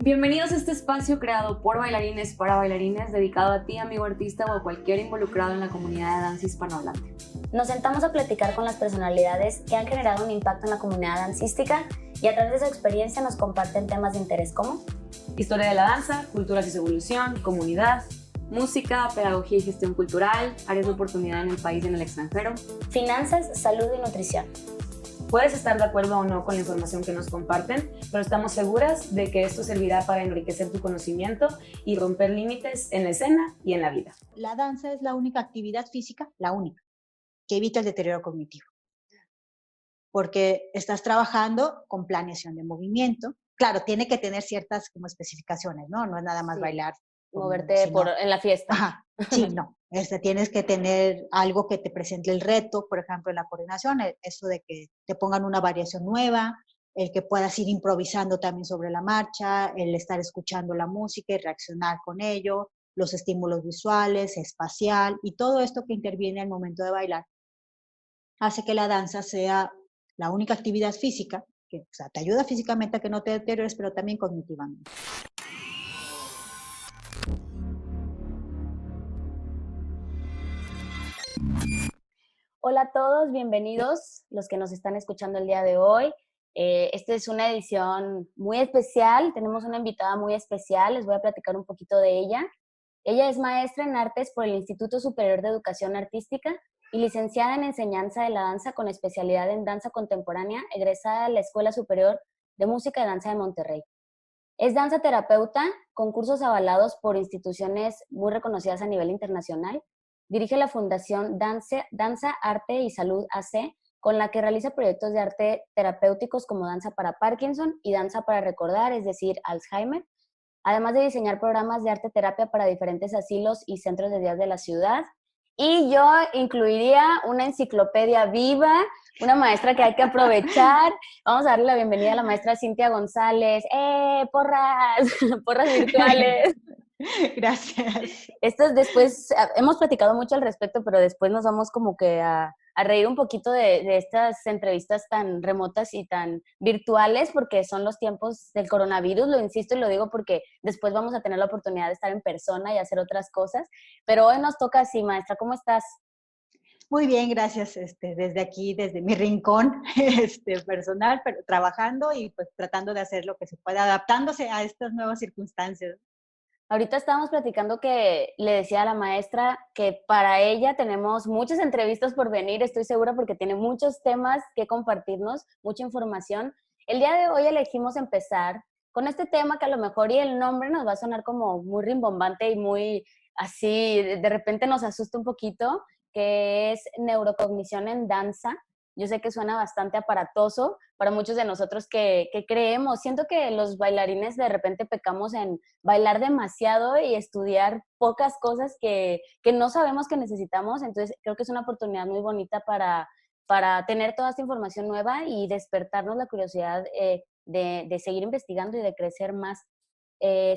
Bienvenidos a este espacio creado por bailarines para bailarines, dedicado a ti, amigo artista, o a cualquier involucrado en la comunidad de danza hispanohablante. Nos sentamos a platicar con las personalidades que han generado un impacto en la comunidad dancística y a través de su experiencia nos comparten temas de interés como historia de la danza, culturas y su evolución, comunidad, música, pedagogía y gestión cultural, áreas de oportunidad en el país y en el extranjero, finanzas, salud y nutrición. Puedes estar de acuerdo o no con la información que nos comparten, pero estamos seguras de que esto servirá para enriquecer tu conocimiento y romper límites en la escena y en la vida. La danza es la única actividad física, la única, que evita el deterioro cognitivo. Porque estás trabajando con planeación de movimiento. Claro, tiene que tener ciertas como especificaciones, ¿no? No es nada más bailar. Moverte en la fiesta. Ajá, sí, no. Tienes que tener algo que te presente el reto, por ejemplo, en la coordinación, eso de que te pongan una variación nueva, el que puedas ir improvisando también sobre la marcha, el estar escuchando la música y reaccionar con ello, los estímulos visuales, espacial y todo esto que interviene al momento de bailar, hace que la danza sea la única actividad física que, o sea, te ayuda físicamente a que no te deteriores, pero también cognitivamente. Hola a todos, bienvenidos los que nos están escuchando el día de hoy. Esta es una edición muy especial, tenemos una invitada muy especial, les voy a platicar un poquito de ella. Ella es maestra en artes por el Instituto Superior de Educación Artística y licenciada en enseñanza de la danza con especialidad en danza contemporánea, egresada de la Escuela Superior de Música y Danza de Monterrey. Es danza terapeuta con cursos avalados por instituciones muy reconocidas a nivel internacional. Dirige la Fundación Danza, Arte y Salud AC, con la que realiza proyectos de arte terapéuticos como danza para Parkinson y danza para recordar, es decir, Alzheimer, además de diseñar programas de arte terapia para diferentes asilos y centros de días de la ciudad. Y yo incluiría una enciclopedia viva, una maestra que hay que aprovechar. Vamos a darle la bienvenida a la maestra Cintia González. ¡Porras! ¡Porras virtuales! Gracias. Después, hemos platicado mucho al respecto, pero después nos vamos como que a reír un poquito de estas entrevistas tan remotas y tan virtuales, porque son los tiempos del coronavirus, lo insisto y lo digo porque después vamos a tener la oportunidad de estar en persona y hacer otras cosas, pero hoy nos toca así, maestra, ¿cómo estás? Muy bien, gracias. Desde aquí, desde mi rincón personal, pero trabajando y pues tratando de hacer lo que se pueda, adaptándose a estas nuevas circunstancias. Ahorita estábamos platicando que le decía a la maestra que para ella tenemos muchas entrevistas por venir, estoy segura, porque tiene muchos temas que compartirnos, mucha información. El día de hoy elegimos empezar con este tema que a lo mejor y el nombre nos va a sonar como muy rimbombante y muy así, de repente nos asusta un poquito, que es neurocognición en danza. Yo sé que suena bastante aparatoso para muchos de nosotros que creemos. Siento que los bailarines de repente pecamos en bailar demasiado y estudiar pocas cosas que no sabemos que necesitamos. Entonces, creo que es una oportunidad muy bonita para tener toda esta información nueva y despertarnos la curiosidad de seguir investigando y de crecer más.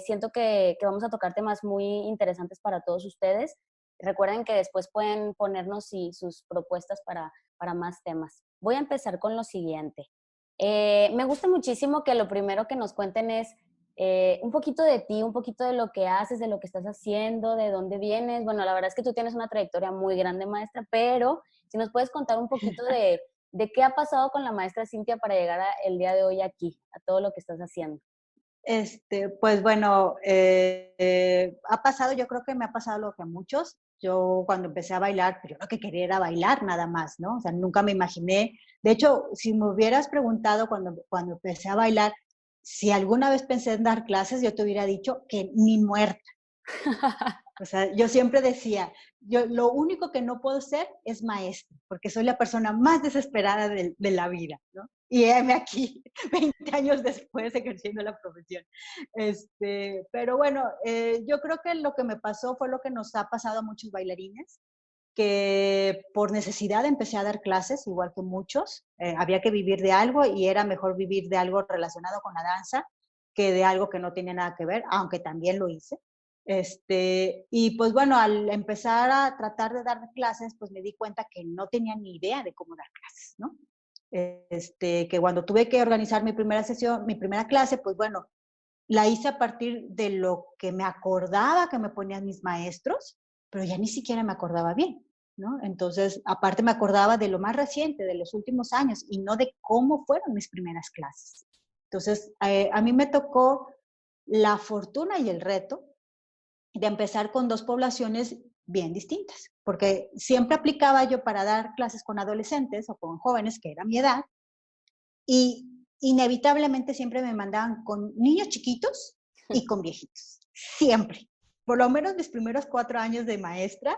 Siento que vamos a tocar temas muy interesantes para todos ustedes. Recuerden que después pueden ponernos sus propuestas para más temas. Voy a empezar con lo siguiente. Me gusta muchísimo que lo primero que nos cuenten es un poquito de ti, un poquito de lo que haces, de lo que estás haciendo, de dónde vienes. Bueno, la verdad es que tú tienes una trayectoria muy grande, maestra, pero si nos puedes contar un poquito de qué ha pasado con la maestra Cintia para llegar el día de hoy aquí, a todo lo que estás haciendo. Pues bueno, ha pasado, yo creo que me ha pasado lo que a muchos. Yo cuando empecé a bailar, pues yo lo que quería era bailar nada más, ¿no? O sea, nunca me imaginé. De hecho, si me hubieras preguntado cuando empecé a bailar, si alguna vez pensé en dar clases, yo te hubiera dicho que ni muerta. O sea, yo siempre decía, yo lo único que no puedo ser es maestra, porque soy la persona más desesperada de la vida, ¿no? Y heme aquí, 20 años después, ejerciendo la profesión. Pero bueno, yo creo que lo que me pasó fue lo que nos ha pasado a muchos bailarines, que por necesidad empecé a dar clases, igual que muchos. Había que vivir de algo y era mejor vivir de algo relacionado con la danza que de algo que no tenía nada que ver, aunque también lo hice. Y pues bueno, al empezar a tratar de dar clases, pues me di cuenta que no tenía ni idea de cómo dar clases, ¿no? Que cuando tuve que organizar mi primera sesión, mi primera clase, pues bueno, la hice a partir de lo que me acordaba que me ponían mis maestros, pero ya ni siquiera me acordaba bien, ¿no? Entonces, aparte me acordaba de lo más reciente, de los últimos años, y no de cómo fueron mis primeras clases. Entonces, a mí me tocó la fortuna y el reto de empezar con dos poblaciones bien distintas, porque siempre aplicaba yo para dar clases con adolescentes o con jóvenes, que era mi edad, y inevitablemente siempre me mandaban con niños chiquitos y con viejitos, siempre. Por lo menos mis primeros 4 años de maestra,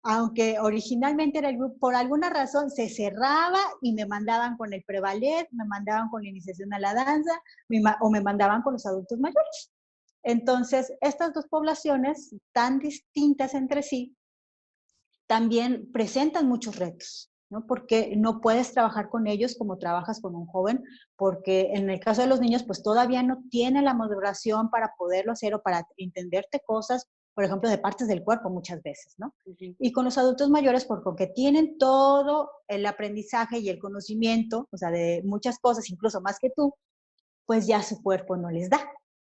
aunque originalmente era el grupo, por alguna razón se cerraba y me mandaban con el preballet, me mandaban con la iniciación a la danza, o me mandaban con los adultos mayores. Entonces, estas dos poblaciones tan distintas entre sí también presentan muchos retos, ¿no? Porque no puedes trabajar con ellos como trabajas con un joven, porque en el caso de los niños, pues todavía no tiene la maduración para poderlo hacer o para entenderte cosas, por ejemplo, de partes del cuerpo muchas veces, ¿no? Ujú. Y con los adultos mayores, porque tienen todo el aprendizaje y el conocimiento, o sea, de muchas cosas, incluso más que tú, pues ya su cuerpo no les da,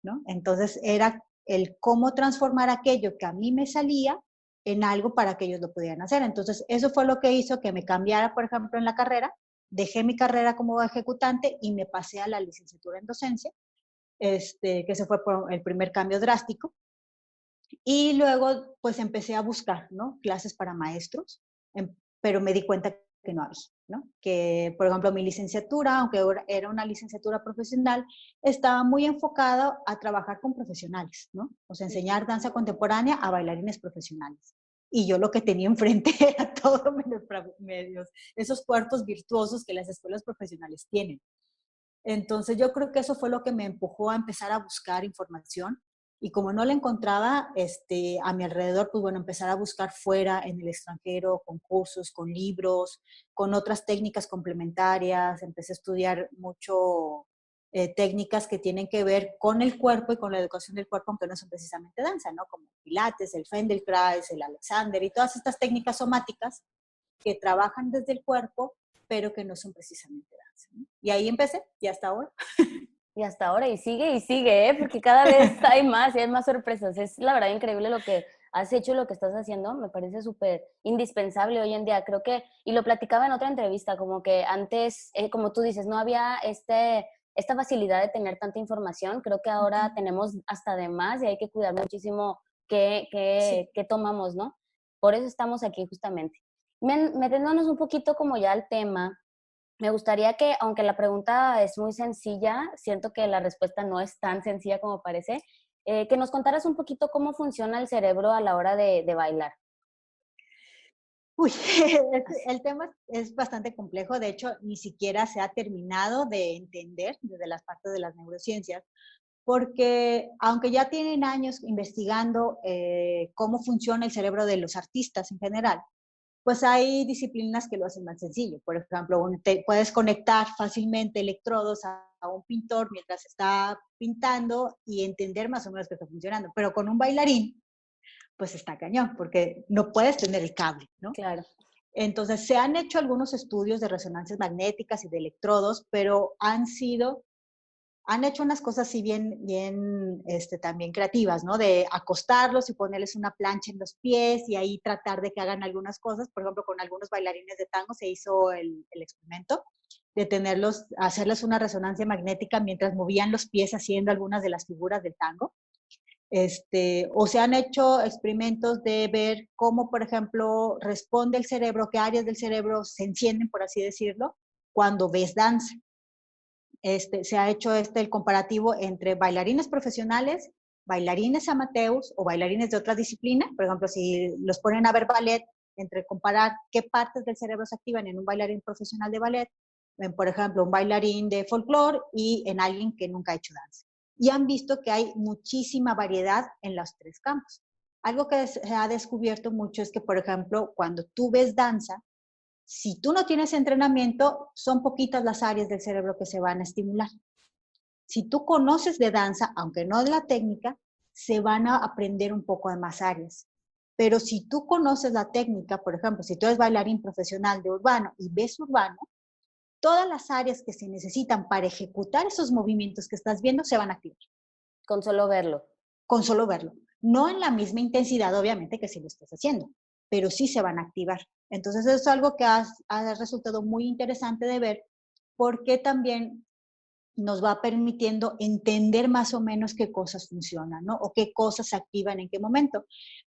¿no? Entonces era el cómo transformar aquello que a mí me salía en algo para que ellos lo pudieran hacer. Entonces eso fue lo que hizo que me cambiara, por ejemplo, en la carrera. Dejé mi carrera como ejecutante y me pasé a la licenciatura en docencia, que ese fue el primer cambio drástico. Y luego, pues empecé a buscar, ¿no? Clases para maestros, pero me di cuenta que no había, ¿no? Que, por ejemplo, mi licenciatura, aunque era una licenciatura profesional, estaba muy enfocada a trabajar con profesionales, ¿no? O sea, enseñar danza contemporánea a bailarines profesionales. Y yo lo que tenía enfrente era todo medios, esos cuartos virtuosos que las escuelas profesionales tienen. Entonces yo creo que eso fue lo que me empujó a empezar a buscar información y como no la encontraba a mi alrededor, pues bueno, empezar a buscar fuera, en el extranjero, con cursos, con libros, con otras técnicas complementarias. Empecé a estudiar mucho técnicas que tienen que ver con el cuerpo y con la educación del cuerpo, aunque no son precisamente danza, ¿no? Como el Pilates, el Feldenkrais, el Alexander y todas estas técnicas somáticas que trabajan desde el cuerpo, pero que no son precisamente danza, ¿no? Y ahí empecé, y hasta ahora. Y hasta ahora, y sigue, ¿eh? Porque cada vez hay más y hay más sorpresas. Es la verdad increíble lo que has hecho y lo que estás haciendo. Me parece súper indispensable hoy en día. Creo que, y lo platicaba en otra entrevista, como que antes, como tú dices, no había esta facilidad de tener tanta información. Creo que ahora tenemos hasta de más y hay que cuidar muchísimo Sí. qué tomamos, ¿no? Por eso estamos aquí justamente. Metiéndonos un poquito como ya al tema, me gustaría que, aunque la pregunta es muy sencilla, siento que la respuesta no es tan sencilla como parece, que nos contaras un poquito cómo funciona el cerebro a la hora de bailar. Uy, el tema es bastante complejo, de hecho, ni siquiera se ha terminado de entender desde las partes de las neurociencias, porque aunque ya tienen años investigando cómo funciona el cerebro de los artistas en general, pues hay disciplinas que lo hacen más sencillo. Por ejemplo, te puedes conectar fácilmente electrodos a un pintor mientras está pintando y entender más o menos qué está funcionando. Pero con un bailarín, pues está cañón, porque no puedes tener el cable, ¿no? Claro. Entonces, se han hecho algunos estudios de resonancias magnéticas y de electrodos, pero han hecho unas cosas así bien también creativas, ¿no? De acostarlos y ponerles una plancha en los pies y ahí tratar de que hagan algunas cosas. Por ejemplo, con algunos bailarines de tango se hizo el experimento de hacerles una resonancia magnética mientras movían los pies haciendo algunas de las figuras del tango. O se han hecho experimentos de ver cómo, por ejemplo, responde el cerebro, qué áreas del cerebro se encienden, por así decirlo, cuando ves danza. Se ha hecho el comparativo entre bailarines profesionales, bailarines amateurs o bailarines de otra disciplina. Por ejemplo, si los ponen a ver ballet, entre comparar qué partes del cerebro se activan en un bailarín profesional de ballet, por ejemplo, un bailarín de folclore y en alguien que nunca ha hecho danza. Y han visto que hay muchísima variedad en los tres campos. Algo que se ha descubierto mucho es que, por ejemplo, cuando tú ves danza, si tú no tienes entrenamiento, son poquitas las áreas del cerebro que se van a estimular. Si tú conoces de danza, aunque no de la técnica, se van a aprender un poco de más áreas. Pero si tú conoces la técnica, por ejemplo, si tú eres bailarín profesional de urbano y ves urbano, todas las áreas que se necesitan para ejecutar esos movimientos que estás viendo se van a activar. Con solo verlo. con solo verlo. No en la misma intensidad, obviamente, que si lo estás haciendo, pero sí se van a activar. Entonces, eso es algo que ha resultado muy interesante de ver, porque también nos va permitiendo entender más o menos qué cosas funcionan, ¿no? O qué cosas se activan en qué momento.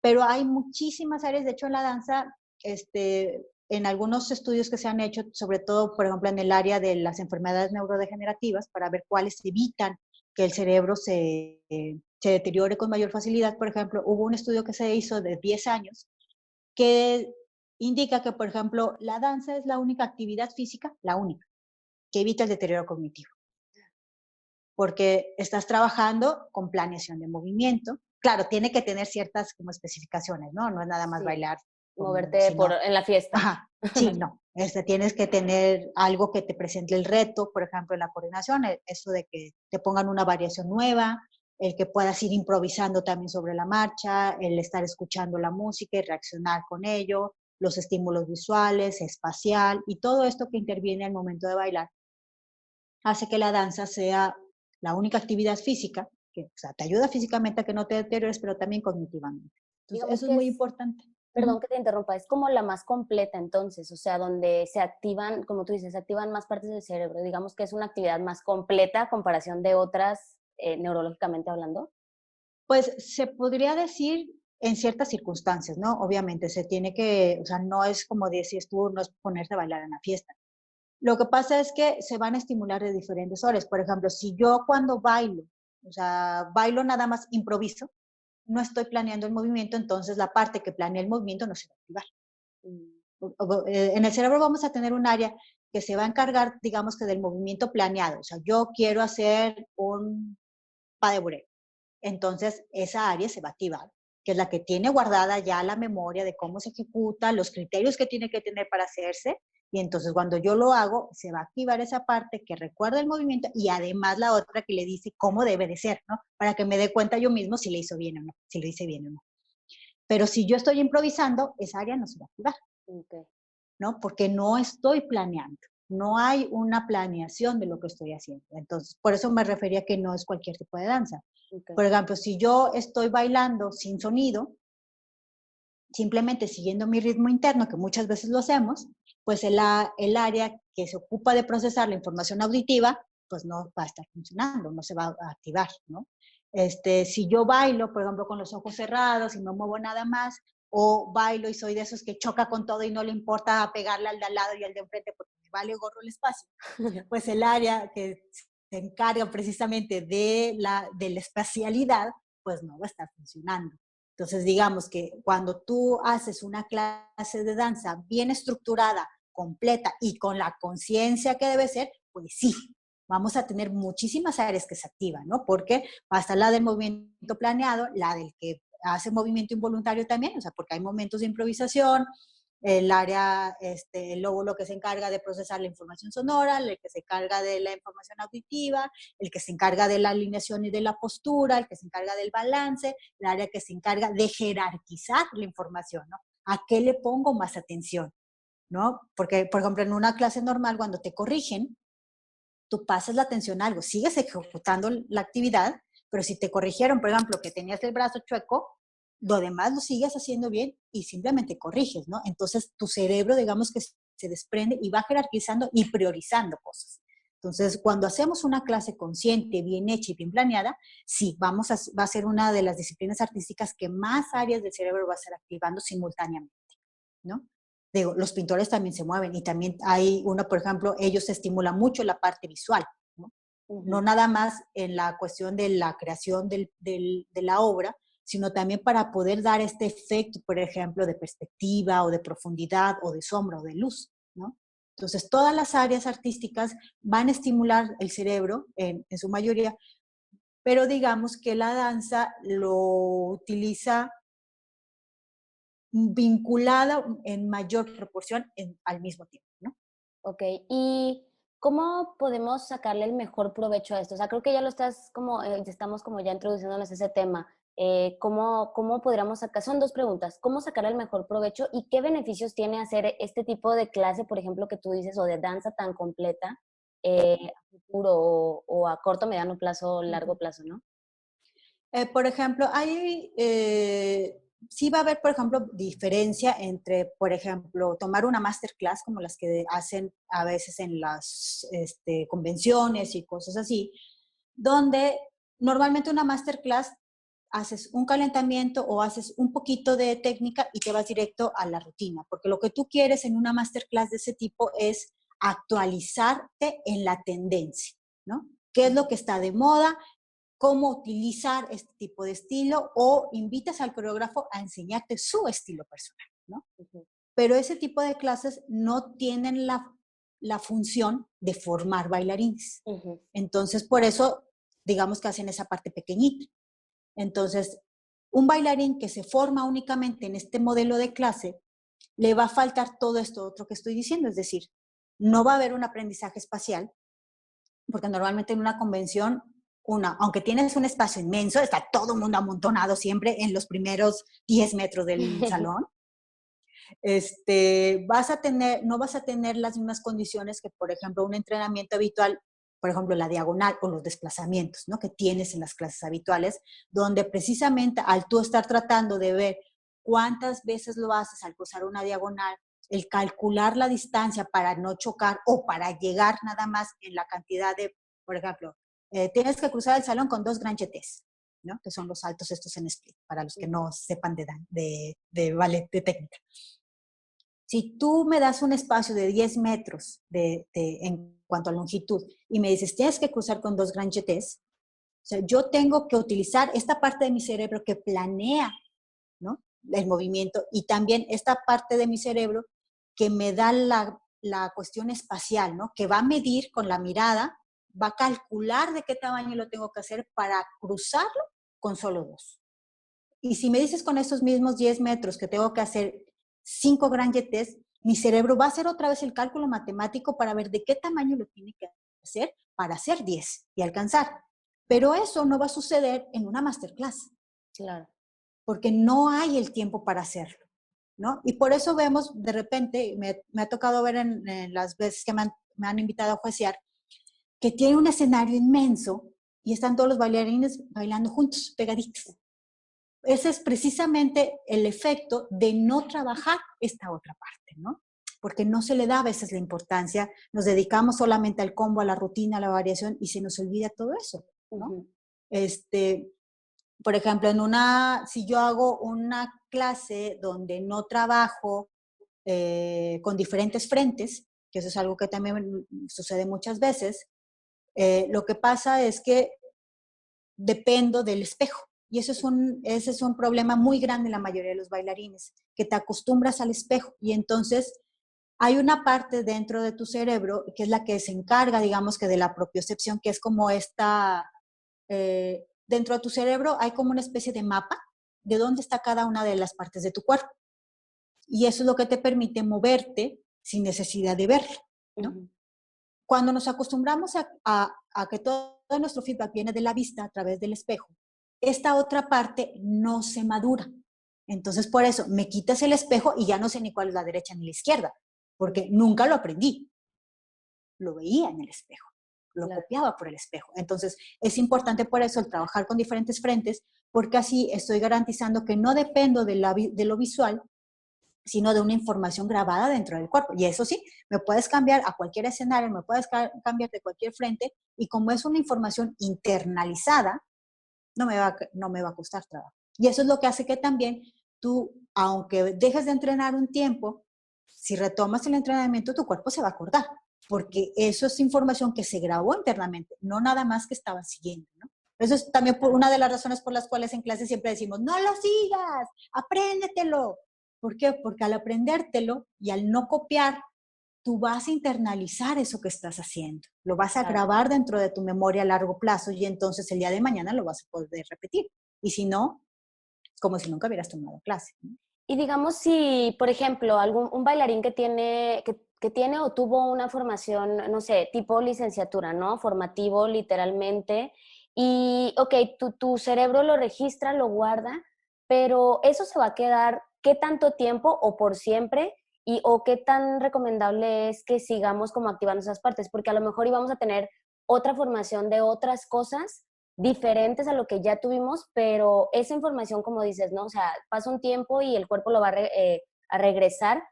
Pero hay muchísimas áreas, de hecho, en la danza, en algunos estudios que se han hecho, sobre todo, por ejemplo, en el área de las enfermedades neurodegenerativas, para ver cuáles evitan que el cerebro se deteriore con mayor facilidad. Por ejemplo, hubo un estudio que se hizo de 10 años que indica que, por ejemplo, la danza es la única actividad física, la única, que evita el deterioro cognitivo, porque estás trabajando con planeación de movimiento. Claro, tiene que tener ciertas como especificaciones, ¿no? No es nada más Sí, bailar, moverte sino, en la fiesta. ajá, sí, no. Tienes que tener algo que te presente el reto, por ejemplo, en la coordinación, eso de que te pongan una variación nueva, el que puedas ir improvisando también sobre la marcha, el estar escuchando la música y reaccionar con ello, los estímulos visuales, espacial y todo esto que interviene al momento de bailar hace que la danza sea la única actividad física que, o sea, te ayuda físicamente a que no te deteriores, pero también cognitivamente. Entonces, Digamos eso es que muy es, importante. perdón que te interrumpa, es como la más completa entonces, o sea, donde se activan, como tú dices, se activan más partes del cerebro. Digamos que es una actividad más completa a comparación de otras, neurológicamente hablando. Pues se podría decir en ciertas circunstancias, ¿no? Obviamente se tiene que, o sea, no es como decías tú, no es ponerse a bailar en la fiesta. Lo que pasa es que se van a estimular de diferentes horas. Por ejemplo, si yo cuando bailo, o sea, bailo nada más improviso, no estoy planeando el movimiento, entonces la parte que planea el movimiento no se va a activar. En el cerebro vamos a tener un área que se va a encargar, digamos que del movimiento planeado. O sea, yo quiero hacer un pas de bourrée. Entonces, esa área se va a activar, que es la que tiene guardada ya la memoria de cómo se ejecuta, los criterios que tiene que tener para hacerse. Y entonces, cuando yo lo hago, se va a activar esa parte que recuerda el movimiento y además la otra que le dice cómo debe de ser, ¿no? Para que me dé cuenta yo mismo si le hizo bien o no, si lo hice bien o no. Pero si yo estoy improvisando, esa área no se va a activar, Okay. ¿no? Porque no estoy planeando. No hay una planeación de lo que estoy haciendo. Entonces, por eso me refería que no es cualquier tipo de danza. Okay. Por ejemplo, si yo estoy bailando sin sonido, simplemente siguiendo mi ritmo interno, que muchas veces lo hacemos, pues el área que se ocupa de procesar la información auditiva, pues no va a estar funcionando, no se va a activar, ¿no? Si yo bailo, por ejemplo, con los ojos cerrados y no muevo nada más, o bailo y soy de esos que choca con todo y no le importa pegarle al de al lado y al de enfrente porque me vale gorro el espacio, pues el área que se encarga precisamente de la espacialidad, pues no va a estar funcionando. Entonces, digamos que cuando tú haces una clase de danza bien estructurada, completa y con la conciencia que debe ser, pues sí, vamos a tener muchísimas áreas que se activan, ¿no? Porque va a estar la del movimiento planeado, la del que hace movimiento involuntario también, o sea, porque hay momentos de improvisación, el área, el lóbulo que se encarga de procesar la información sonora, el que se encarga de la información auditiva, el que se encarga de la alineación y de la postura, el que se encarga del balance, el área que se encarga de jerarquizar la información, ¿no? ¿A qué le pongo más atención? ¿No? Porque, por ejemplo, en una clase normal, cuando te corrigen, tú pasas la atención a algo, sigues ejecutando la actividad, pero si te corrigieron, por ejemplo, que tenías el brazo chueco, lo demás lo sigues haciendo bien y simplemente corriges, ¿no? Entonces tu cerebro, digamos que se desprende y va jerarquizando y priorizando cosas. Entonces, cuando hacemos una clase consciente, bien hecha y bien planeada, sí, va a ser una de las disciplinas artísticas que más áreas del cerebro va a estar activando simultáneamente, ¿no? Digo, los pintores también se mueven y también hay uno, por ejemplo, ellos estimulan mucho la parte visual, ¿no? No nada más en la cuestión de la creación de la obra, sino también para poder dar este efecto, por ejemplo, de perspectiva o de profundidad o de sombra o de luz, ¿no? Entonces, todas las áreas artísticas van a estimular el cerebro en su mayoría, pero digamos que la danza lo utiliza vinculada en mayor proporción al mismo tiempo, ¿no? Ok, ¿y cómo podemos sacarle el mejor provecho a esto? O sea, creo que ya lo estás como, estamos como ya introduciéndonos a ese tema. ¿Cómo podríamos sacar? Son dos preguntas. ¿Cómo sacarle el mejor provecho y qué beneficios tiene hacer este tipo de clase, por ejemplo, que tú dices, o de danza tan completa a futuro o a corto, mediano plazo, largo plazo, ¿no? Por ejemplo, sí va a haber, por ejemplo, diferencia entre, por ejemplo, tomar una masterclass como las que hacen a veces en las convenciones y cosas así, donde normalmente una masterclass haces un calentamiento o haces un poquito de técnica y te vas directo a la rutina, porque lo que tú quieres en una masterclass de ese tipo es actualizarte en la tendencia, ¿no? ¿Qué es lo que está de moda? ¿Cómo utilizar este tipo de estilo? O invitas al coreógrafo a enseñarte su estilo personal, ¿no? Pero ese tipo de clases no tienen la función de formar bailarines. Entonces, por eso, digamos que hacen esa parte pequeñita. Entonces, un bailarín que se forma únicamente en este modelo de clase, le va a faltar todo esto otro que estoy diciendo, es decir, no va a haber un aprendizaje espacial, porque normalmente en una convención, aunque tienes un espacio inmenso, está todo el mundo amontonado siempre en los primeros 10 metros del salón, no vas a tener las mismas condiciones que, por ejemplo, un entrenamiento habitual, por ejemplo, la diagonal o los desplazamientos, ¿no? Que tienes en las clases habituales, donde precisamente al tú estar tratando de ver cuántas veces lo haces al cruzar una diagonal, el calcular la distancia para no chocar o para llegar nada más en la cantidad de, por ejemplo, tienes que cruzar el salón con 2 grand jetés, ¿no? Que son los saltos estos en split, para los que no sepan de ballet, de técnica. Si tú me das un espacio de 10 metros en cuanto a longitud y me dices, tienes que cruzar con 2 grand jetés, o sea, yo tengo que utilizar esta parte de mi cerebro que planea, ¿no? El movimiento, y también esta parte de mi cerebro que me da la cuestión espacial, ¿no? Que va a medir con la mirada, va a calcular de qué tamaño lo tengo que hacer para cruzarlo con solo 2. Y si me dices con esos mismos 10 metros que tengo que hacer 5 grand jetés, mi cerebro va a hacer otra vez el cálculo matemático para ver de qué tamaño lo tiene que hacer para hacer 10 y alcanzar. Pero eso no va a suceder en una masterclass. Claro. Porque no hay el tiempo para hacerlo, ¿no? Y por eso vemos, de repente, me ha tocado ver en las veces que me han invitado a juecear, que tiene un escenario inmenso y están todos los bailarines bailando juntos, pegaditos. Ese es precisamente el efecto de no trabajar esta otra parte, ¿no? Porque no se le da a veces la importancia, nos dedicamos solamente al combo, a la rutina, a la variación y se nos olvida todo eso, ¿no? Por ejemplo, si yo hago una clase donde no trabajo con diferentes frentes, que eso es algo que también sucede muchas veces, lo que pasa es que dependo del espejo. Y ese es un problema muy grande en la mayoría de los bailarines, que te acostumbras al espejo y entonces hay una parte dentro de tu cerebro que es la que se encarga, digamos, que de la propiocepción, que es como dentro de tu cerebro hay como una especie de mapa de dónde está cada una de las partes de tu cuerpo. Y eso es lo que te permite moverte sin necesidad de verlo, ¿no? Cuando nos acostumbramos a que todo nuestro feedback viene de la vista a través del espejo, esta otra parte no se madura. Entonces, por eso, me quitas el espejo y ya no sé ni cuál es la derecha ni la izquierda, porque nunca lo aprendí. Lo veía en el espejo, lo copiaba por el espejo. Entonces, es importante por eso el trabajar con diferentes frentes, porque así estoy garantizando que no dependo de lo visual, sino de una información grabada dentro del cuerpo. Y eso sí, me puedes cambiar a cualquier escenario, me puedes cambiar de cualquier frente, y como es una información internalizada, no me va a costar trabajo. Y eso es lo que hace que también tú, aunque dejes de entrenar un tiempo, si retomas el entrenamiento, tu cuerpo se va a acordar, porque eso es información que se grabó internamente, no nada más que estaba siguiendo, ¿no? Eso es también una de las razones por las cuales en clase siempre decimos, no lo sigas, apréndetelo. ¿Por qué? Porque al aprendértelo y al no copiar, tú vas a internalizar eso que estás haciendo. Lo vas a grabar dentro de tu memoria a largo plazo y entonces el día de mañana lo vas a poder repetir. Y si no, como si nunca hubieras tomado clase, ¿no? Y digamos si, por ejemplo, un bailarín que tiene o tuvo una formación, no sé, tipo licenciatura, ¿no? Formativo, literalmente. Y, ok, tu cerebro lo registra, lo guarda, pero eso se va a quedar, ¿qué tanto tiempo o por siempre? O qué tan recomendable es que sigamos como activando esas partes, porque a lo mejor íbamos a tener otra formación de otras cosas, diferentes a lo que ya tuvimos, pero esa información, como dices, ¿no? O sea, pasa un tiempo y el cuerpo lo va a regresar,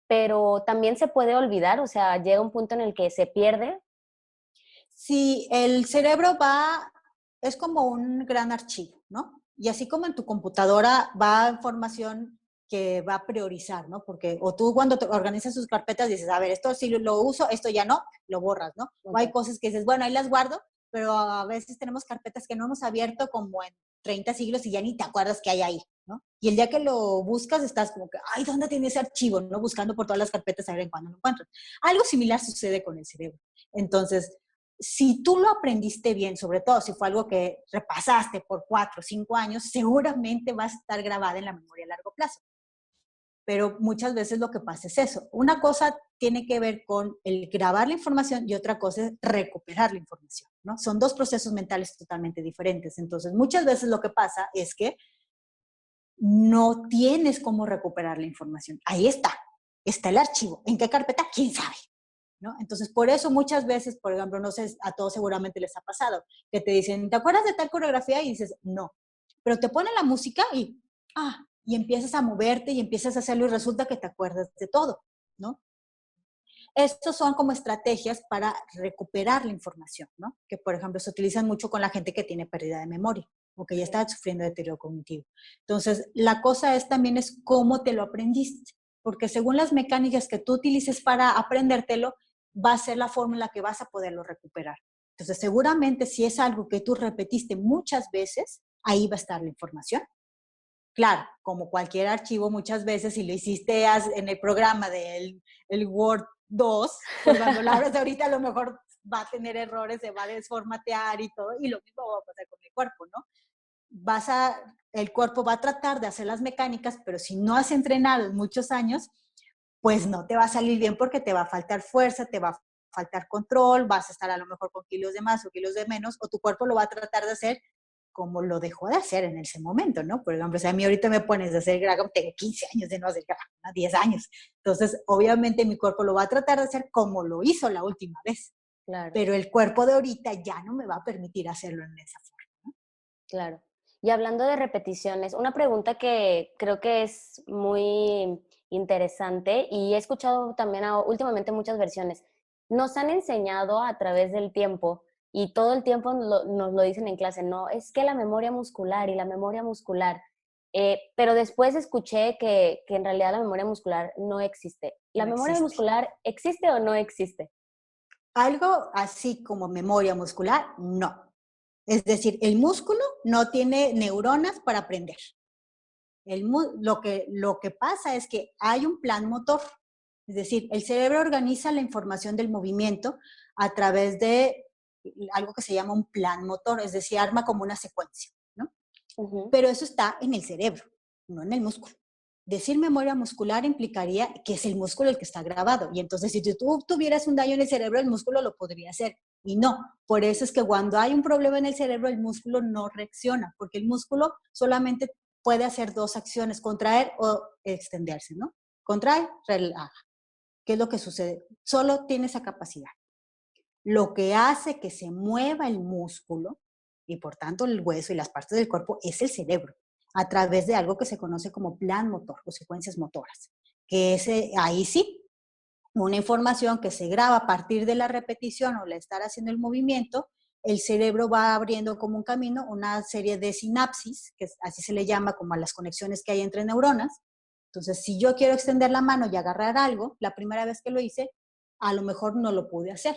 pero también se puede olvidar, o sea, llega un punto en el que se pierde. Sí, el cerebro es como un gran archivo, ¿no? Y así como en tu computadora va información que va a priorizar, ¿no? Porque, o tú cuando te organizas tus carpetas dices, a ver, esto sí lo uso, esto ya no, lo borras, ¿no? O hay Okay. cosas que dices, bueno, ahí las guardo, pero a veces tenemos carpetas que no hemos abierto como en 30 siglos y ya ni te acuerdas que hay ahí, ¿no? Y el día que lo buscas estás como que, ay, ¿dónde tiene ese archivo? ¿No? Buscando por todas las carpetas a ver en cuándo lo encuentras. Algo similar sucede con el cerebro. Entonces, si tú lo aprendiste bien, sobre todo si fue algo que repasaste por 4 o 5 años, seguramente vas a estar grabada en la memoria a largo plazo. Pero muchas veces lo que pasa es eso. Una cosa tiene que ver con el grabar la información y otra cosa es recuperar la información, ¿no? Son dos procesos mentales totalmente diferentes. Entonces, muchas veces lo que pasa es que no tienes cómo recuperar la información. Ahí está el archivo. ¿En qué carpeta? ¿Quién sabe? ¿No? Entonces, por eso muchas veces, por ejemplo, no sé, a todos seguramente les ha pasado, que te dicen, ¿te acuerdas de tal coreografía? Y dices, no. Pero te ponen la música y empiezas a moverte y empiezas a hacerlo y resulta que te acuerdas de todo, ¿no? Estos son como estrategias para recuperar la información, ¿no? Que, por ejemplo, se utilizan mucho con la gente que tiene pérdida de memoria o que ya está sufriendo de deterioro cognitivo. Entonces, la cosa también es cómo te lo aprendiste, porque según las mecánicas que tú utilices para aprendértelo, va a ser la forma en la que vas a poderlo recuperar. Entonces, seguramente si es algo que tú repetiste muchas veces, ahí va a estar la información. Claro, como cualquier archivo, muchas veces si lo hiciste en el programa del Word 2, pues cuando lo abres ahorita a lo mejor va a tener errores, se va a desformatear y todo, y lo mismo va a pasar con el cuerpo, ¿no? El cuerpo va a tratar de hacer las mecánicas, pero si no has entrenado en muchos años, pues no te va a salir bien porque te va a faltar fuerza, te va a faltar control, vas a estar a lo mejor con kilos de más o kilos de menos, o tu cuerpo lo va a tratar de hacer como lo dejó de hacer en ese momento, ¿no? Por ejemplo, si a mí ahorita me pones de hacer Graham, tengo 15 años de no hacer Graham, ¿no? 10 años. Entonces, obviamente mi cuerpo lo va a tratar de hacer como lo hizo la última vez. Claro. Pero el cuerpo de ahorita ya no me va a permitir hacerlo en esa forma, ¿no? Claro. Y hablando de repeticiones, una pregunta que creo que es muy interesante y he escuchado también últimamente muchas versiones. Nos han enseñado a través del tiempo y todo el tiempo nos lo dicen en clase, no, es que la memoria muscular y la memoria muscular, pero después escuché que en realidad la memoria muscular no existe. ¿La No memoria existe. muscular existe o no existe? Algo así como memoria muscular, no. Es decir, el músculo no tiene neuronas para aprender. Lo que pasa es que hay un plan motor. Es decir, el cerebro organiza la información del movimiento a través de algo que se llama un plan motor, es decir, arma como una secuencia, ¿no? Ujú. Pero eso está en el cerebro, no en el músculo. Decir memoria muscular implicaría que es el músculo el que está grabado. Y entonces, si tú tuvieras un daño en el cerebro, el músculo lo podría hacer. Y no, por eso es que cuando hay un problema en el cerebro, el músculo no reacciona, porque el músculo solamente puede hacer dos acciones, contraer o extenderse, ¿no? Contrae, relaja. ¿Qué es lo que sucede? Solo tiene esa capacidad. Lo que hace que se mueva el músculo y por tanto el hueso y las partes del cuerpo es el cerebro, a través de algo que se conoce como plan motor o secuencias motoras, que es ahí sí, una información que se graba a partir de la repetición o el estar haciendo el movimiento, el cerebro va abriendo como un camino una serie de sinapsis, que así se le llama como a las conexiones que hay entre neuronas. Entonces, si yo quiero extender la mano y agarrar algo, la primera vez que lo hice, a lo mejor no lo pude hacer.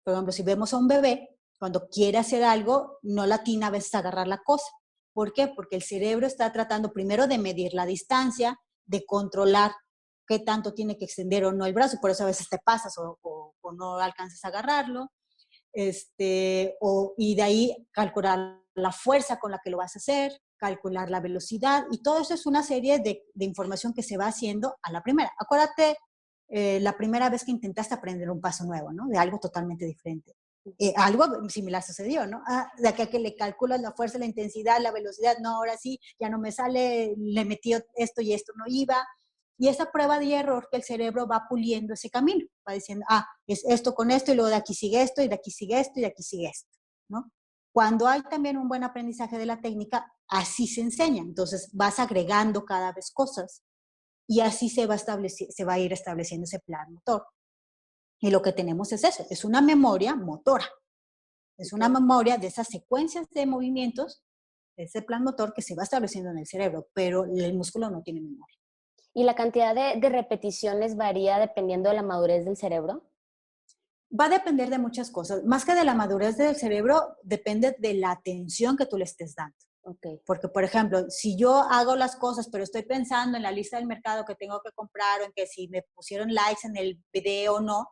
Por ejemplo, si vemos a un bebé, cuando quiere hacer algo, no la atina a veces a agarrar la cosa. ¿Por qué? Porque el cerebro está tratando primero de medir la distancia, de controlar qué tanto tiene que extender o no el brazo, por eso a veces te pasas o no alcanzas a agarrarlo, y de ahí calcular la fuerza con la que lo vas a hacer, calcular la velocidad, y todo eso es una serie de información que se va haciendo a la primera. Acuérdate la primera vez que intentaste aprender un paso nuevo, ¿no? De algo totalmente diferente. Algo similar sucedió, ¿no? De aquí a que le calculas la fuerza, la intensidad, la velocidad, no, ahora sí, ya no me sale, le metí esto y esto no iba. Y esa prueba de error que el cerebro va puliendo ese camino, va diciendo, es esto con esto, y luego de aquí sigue esto, y de aquí sigue esto, y de aquí sigue esto, ¿no? Cuando hay también un buen aprendizaje de la técnica, así se enseña. Entonces vas agregando cada vez cosas y así se va a ir estableciendo ese plan motor. Y lo que tenemos es eso, es una memoria motora. Es una memoria de esas secuencias de movimientos, ese plan motor que se va estableciendo en el cerebro, pero el músculo no tiene memoria. ¿Y la cantidad de repeticiones varía dependiendo de la madurez del cerebro? Va a depender de muchas cosas. Más que de la madurez del cerebro, depende de la atención que tú le estés dando. Okay. Porque, por ejemplo, si yo hago las cosas, pero estoy pensando en la lista del mercado que tengo que comprar o en que si me pusieron likes en el video o no,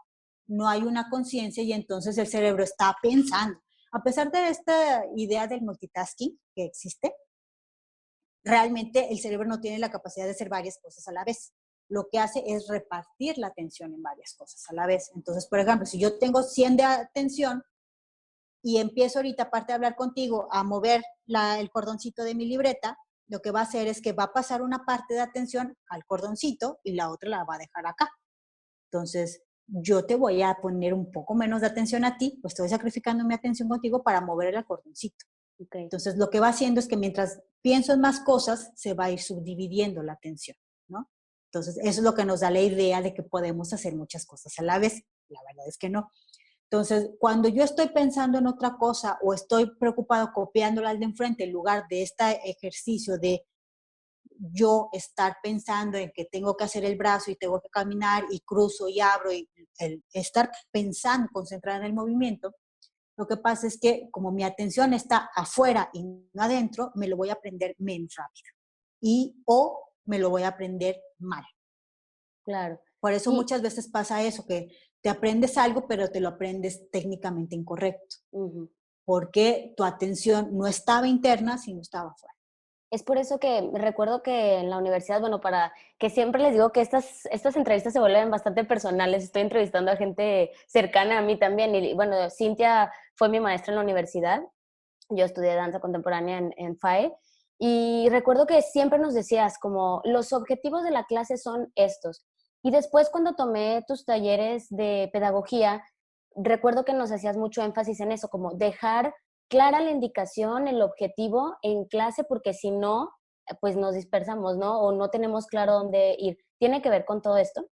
no hay una conciencia y entonces el cerebro está pensando. A pesar de esta idea del multitasking que existe, realmente el cerebro no tiene la capacidad de hacer varias cosas a la vez. Lo que hace es repartir la atención en varias cosas a la vez. Entonces, por ejemplo, si yo tengo 100 de atención y empiezo ahorita, aparte de hablar contigo, a mover el cordoncito de mi libreta, lo que va a hacer es que va a pasar una parte de atención al cordoncito y la otra la va a dejar acá. Entonces, yo te voy a poner un poco menos de atención a ti, pues estoy sacrificando mi atención contigo para mover el cordoncito. Okay. Entonces, lo que va haciendo es que mientras pienso en más cosas, se va a ir subdividiendo la atención, ¿no? Entonces, eso es lo que nos da la idea de que podemos hacer muchas cosas a la vez. La verdad es que no. Entonces, cuando yo estoy pensando en otra cosa o estoy preocupado copiándola al de enfrente en lugar de este ejercicio de yo estar pensando en que tengo que hacer el brazo y tengo que caminar y cruzo y abro y el estar pensando, concentrada en el movimiento, lo que pasa es que como mi atención está afuera y no adentro, me lo voy a aprender menos rápido o me lo voy a aprender mal. Claro. Por eso Y, muchas veces pasa eso, que te aprendes algo, pero te lo aprendes técnicamente incorrecto, porque tu atención no estaba interna, sino estaba afuera. es por eso que recuerdo que en la universidad, bueno, para que siempre les digo que estas entrevistas se vuelven bastante personales. Estoy entrevistando a gente cercana a mí también. Y bueno, Cintia fue mi maestra en la universidad. Yo estudié danza contemporánea en FAE. Y recuerdo que siempre nos decías como los objetivos de la clase son estos. Y después cuando tomé tus talleres de pedagogía, recuerdo que nos hacías mucho énfasis en eso, como dejar clara la indicación, el objetivo en clase, porque si no, pues nos dispersamos, ¿no? O no tenemos claro dónde ir. ¿Tiene que ver con todo esto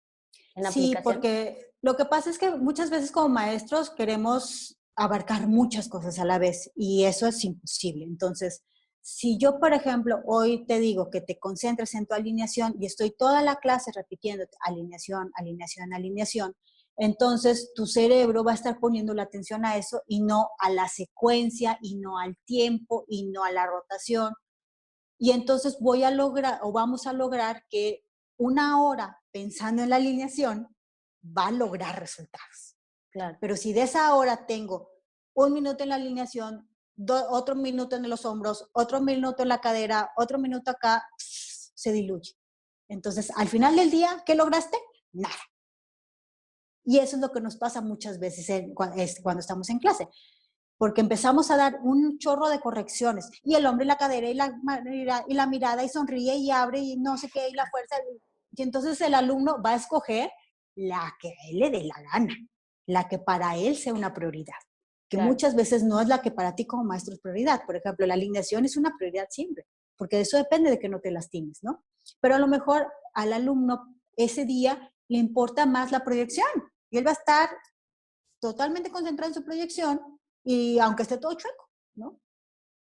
en la Sí, aplicación? porque lo que pasa es que muchas veces como maestros queremos abarcar muchas cosas a la vez y eso es imposible. Entonces, si yo, por ejemplo, hoy te digo que te concentres en tu alineación y estoy toda la clase repitiendo alineación, alineación, alineación, entonces tu cerebro va a estar poniendo la atención a eso y no a la secuencia y no al tiempo y no a la rotación. Y entonces voy a lograr o vamos a lograr que una hora pensando en la alineación va a lograr resultados. Claro. Pero si de esa hora tengo un minuto en la alineación, otro minuto en los hombros, otro minuto en la cadera, otro minuto acá, se diluye. Entonces, al final del día, ¿qué lograste? Nada. Y eso es lo que nos pasa muchas veces cuando estamos en clase, porque empezamos a dar un chorro de correcciones y el hombre y la cadera y la mirada y sonríe y abre y no sé qué y la fuerza. Y entonces el alumno va a escoger la que a él le dé la gana, la que para él sea una prioridad, que Claro. muchas veces no es la que para ti como maestro es prioridad. Por ejemplo, la alineación es una prioridad siempre, porque de eso depende de que no te lastimes, ¿no? Pero a lo mejor al alumno ese día le importa más la proyección y él va a estar totalmente concentrado en su proyección y aunque esté todo chueco, ¿no?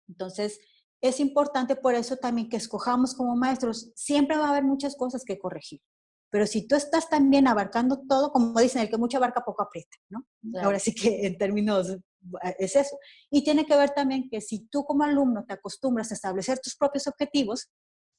Entonces, es importante por eso también que escojamos como maestros. Siempre va a haber muchas cosas que corregir. Pero si tú estás también abarcando todo, como dicen, el que mucho abarca poco aprieta, ¿no? Claro. Ahora sí que en términos es eso. Y tiene que ver también que si tú como alumno te acostumbras a establecer tus propios objetivos,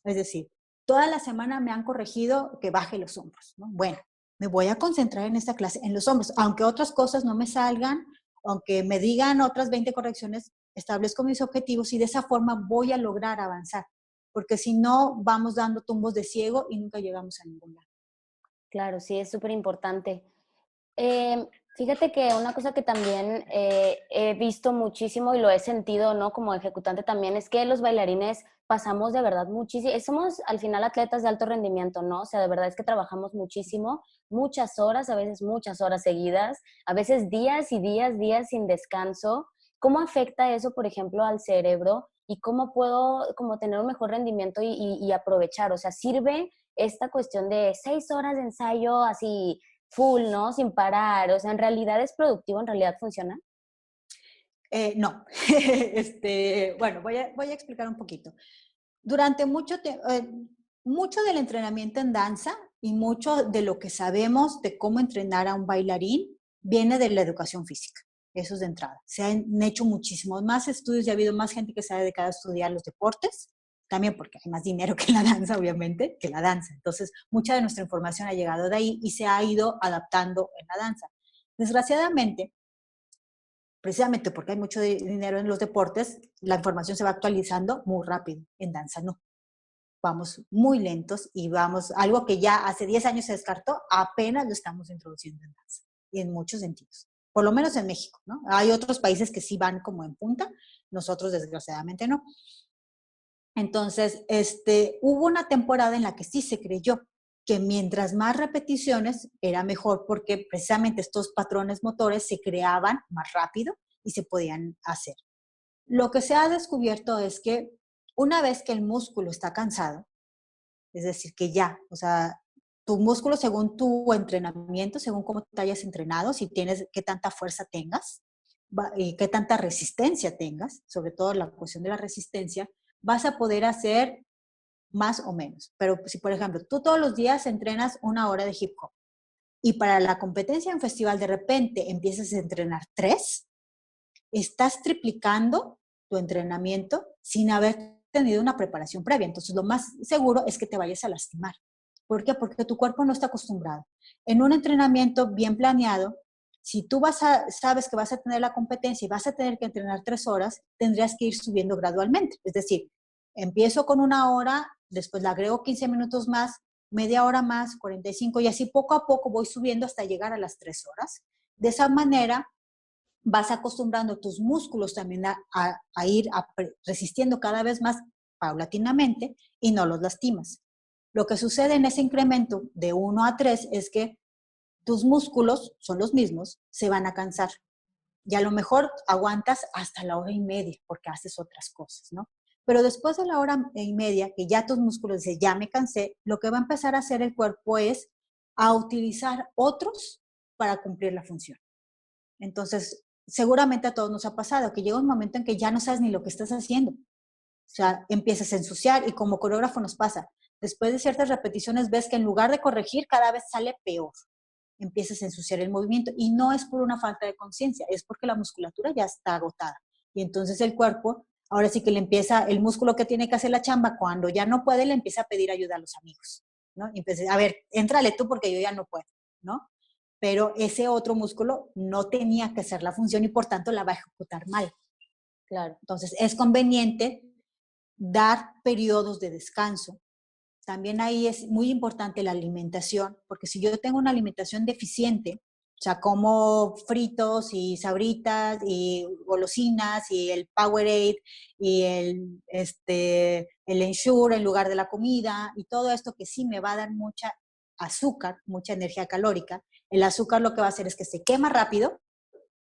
es decir, toda la semana me han corregido que baje los hombros, ¿no? Bueno, me voy a concentrar en esta clase, en los hombros, aunque otras cosas no me salgan, aunque me digan otras 20 correcciones, establezco mis objetivos y de esa forma voy a lograr avanzar, porque si no, vamos dando tumbos de ciego y nunca llegamos a ningún lado. Claro, sí, es súper importante. Fíjate que una cosa que también he visto muchísimo y lo he sentido, ¿no? Como ejecutante también, es que los bailarines pasamos de verdad muchísimo, somos al final atletas de alto rendimiento, ¿no? O sea, de verdad es que trabajamos muchísimo, muchas horas, a veces muchas horas seguidas, a veces días y días, días sin descanso, ¿Cómo afecta eso, por ejemplo, al cerebro? ¿Y cómo puedo como tener un mejor rendimiento y aprovechar? O sea, ¿sirve esta cuestión de 6 horas de ensayo así full, ¿no? Sin parar. O sea, ¿en realidad es productivo? ¿En realidad funciona? No. Bueno, voy a explicar un poquito. Durante mucho del entrenamiento en danza y mucho de lo que sabemos de cómo entrenar a un bailarín viene de la educación física. Eso es de entrada. Se han hecho muchísimos más estudios y ha habido más gente que se ha dedicado a estudiar los deportes, también porque hay más dinero que la danza, obviamente, que la danza. Entonces, mucha de nuestra información ha llegado de ahí y se ha ido adaptando en la danza. Desgraciadamente, precisamente porque hay mucho dinero en los deportes, la información se va actualizando muy rápido. En danza no. Vamos muy lentos y vamos, algo que ya hace 10 años se descartó, apenas lo estamos introduciendo en danza, y en muchos sentidos. Por lo menos en México, ¿no? Hay otros países que sí van como en punta, nosotros desgraciadamente no. Entonces, hubo una temporada en la que sí se creyó que mientras más repeticiones era mejor porque precisamente estos patrones motores se creaban más rápido y se podían hacer. Lo que se ha descubierto es que una vez que el músculo está cansado, es decir, que ya, o sea, tu músculo según tu entrenamiento, según cómo te hayas entrenado, si tienes, qué tanta fuerza tengas y qué tanta resistencia tengas, sobre todo la cuestión de la resistencia, vas a poder hacer más o menos. Pero si, por ejemplo, tú todos los días entrenas 1 hora de hip hop y para la competencia en festival de repente empiezas a entrenar 3, estás triplicando tu entrenamiento sin haber tenido una preparación previa. Entonces, lo más seguro es que te vayas a lastimar. ¿Por qué? Porque tu cuerpo no está acostumbrado. En un entrenamiento bien planeado, si tú sabes que vas a tener la competencia y vas a tener que entrenar 3 horas, tendrías que ir subiendo gradualmente. Es decir, empiezo con 1 hora, después le agrego 15 minutos más, media hora más, 45, y así poco a poco voy subiendo hasta llegar a las 3 horas. De esa manera, vas acostumbrando tus músculos también a ir resistiendo cada vez más paulatinamente y no los lastimas. Lo que sucede en ese incremento de 1 a 3 es que tus músculos son los mismos, se van a cansar. Y a lo mejor aguantas hasta la 1 hora y media porque haces otras cosas, ¿no? Pero después de la 1 hora y media, que ya tus músculos dicen, ya me cansé, lo que va a empezar a hacer el cuerpo es a utilizar otros para cumplir la función. Entonces, seguramente a todos nos ha pasado que llega un momento en que ya no sabes ni lo que estás haciendo. O sea, empiezas a ensuciar y como coreógrafo nos pasa. Después de ciertas repeticiones ves que en lugar de corregir, cada vez sale peor. Empiezas a ensuciar el movimiento y no es por una falta de conciencia, es porque la musculatura ya está agotada. Y entonces el cuerpo, ahora sí que le empieza, el músculo que tiene que hacer la chamba, cuando ya no puede, le empieza a pedir ayuda a los amigos, ¿no? Y empieza, a ver, éntrale tú porque yo ya no puedo, ¿no? Pero ese otro músculo no tenía que hacer la función y por tanto la va a ejecutar mal. Claro. Entonces es conveniente dar periodos de descanso. También ahí es muy importante la alimentación, porque si yo tengo una alimentación deficiente, o sea, como fritos y sabritas y golosinas y el Powerade y el Ensure en lugar de la comida y todo esto que sí me va a dar mucha azúcar, mucha energía calórica, el azúcar lo que va a hacer es que se quema rápido,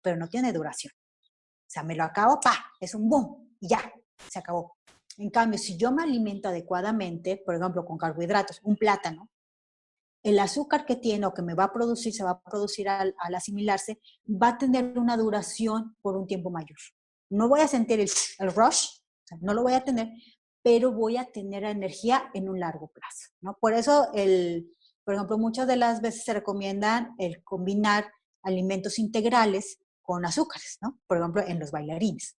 pero no tiene duración. O sea, me lo acabo, ¡pa! Es un boom y ya, se acabó. En cambio, si yo me alimento adecuadamente, por ejemplo, con carbohidratos, un plátano, el azúcar que tiene o que me va a producir, se va a producir al asimilarse, va a tener una duración por un tiempo mayor. No voy a sentir el rush, o sea, no lo voy a tener, pero voy a tener energía en un largo plazo, ¿no? Por eso, por ejemplo, muchas de las veces se recomiendan el combinar alimentos integrales con azúcares, ¿no? Por ejemplo, en los bailarines.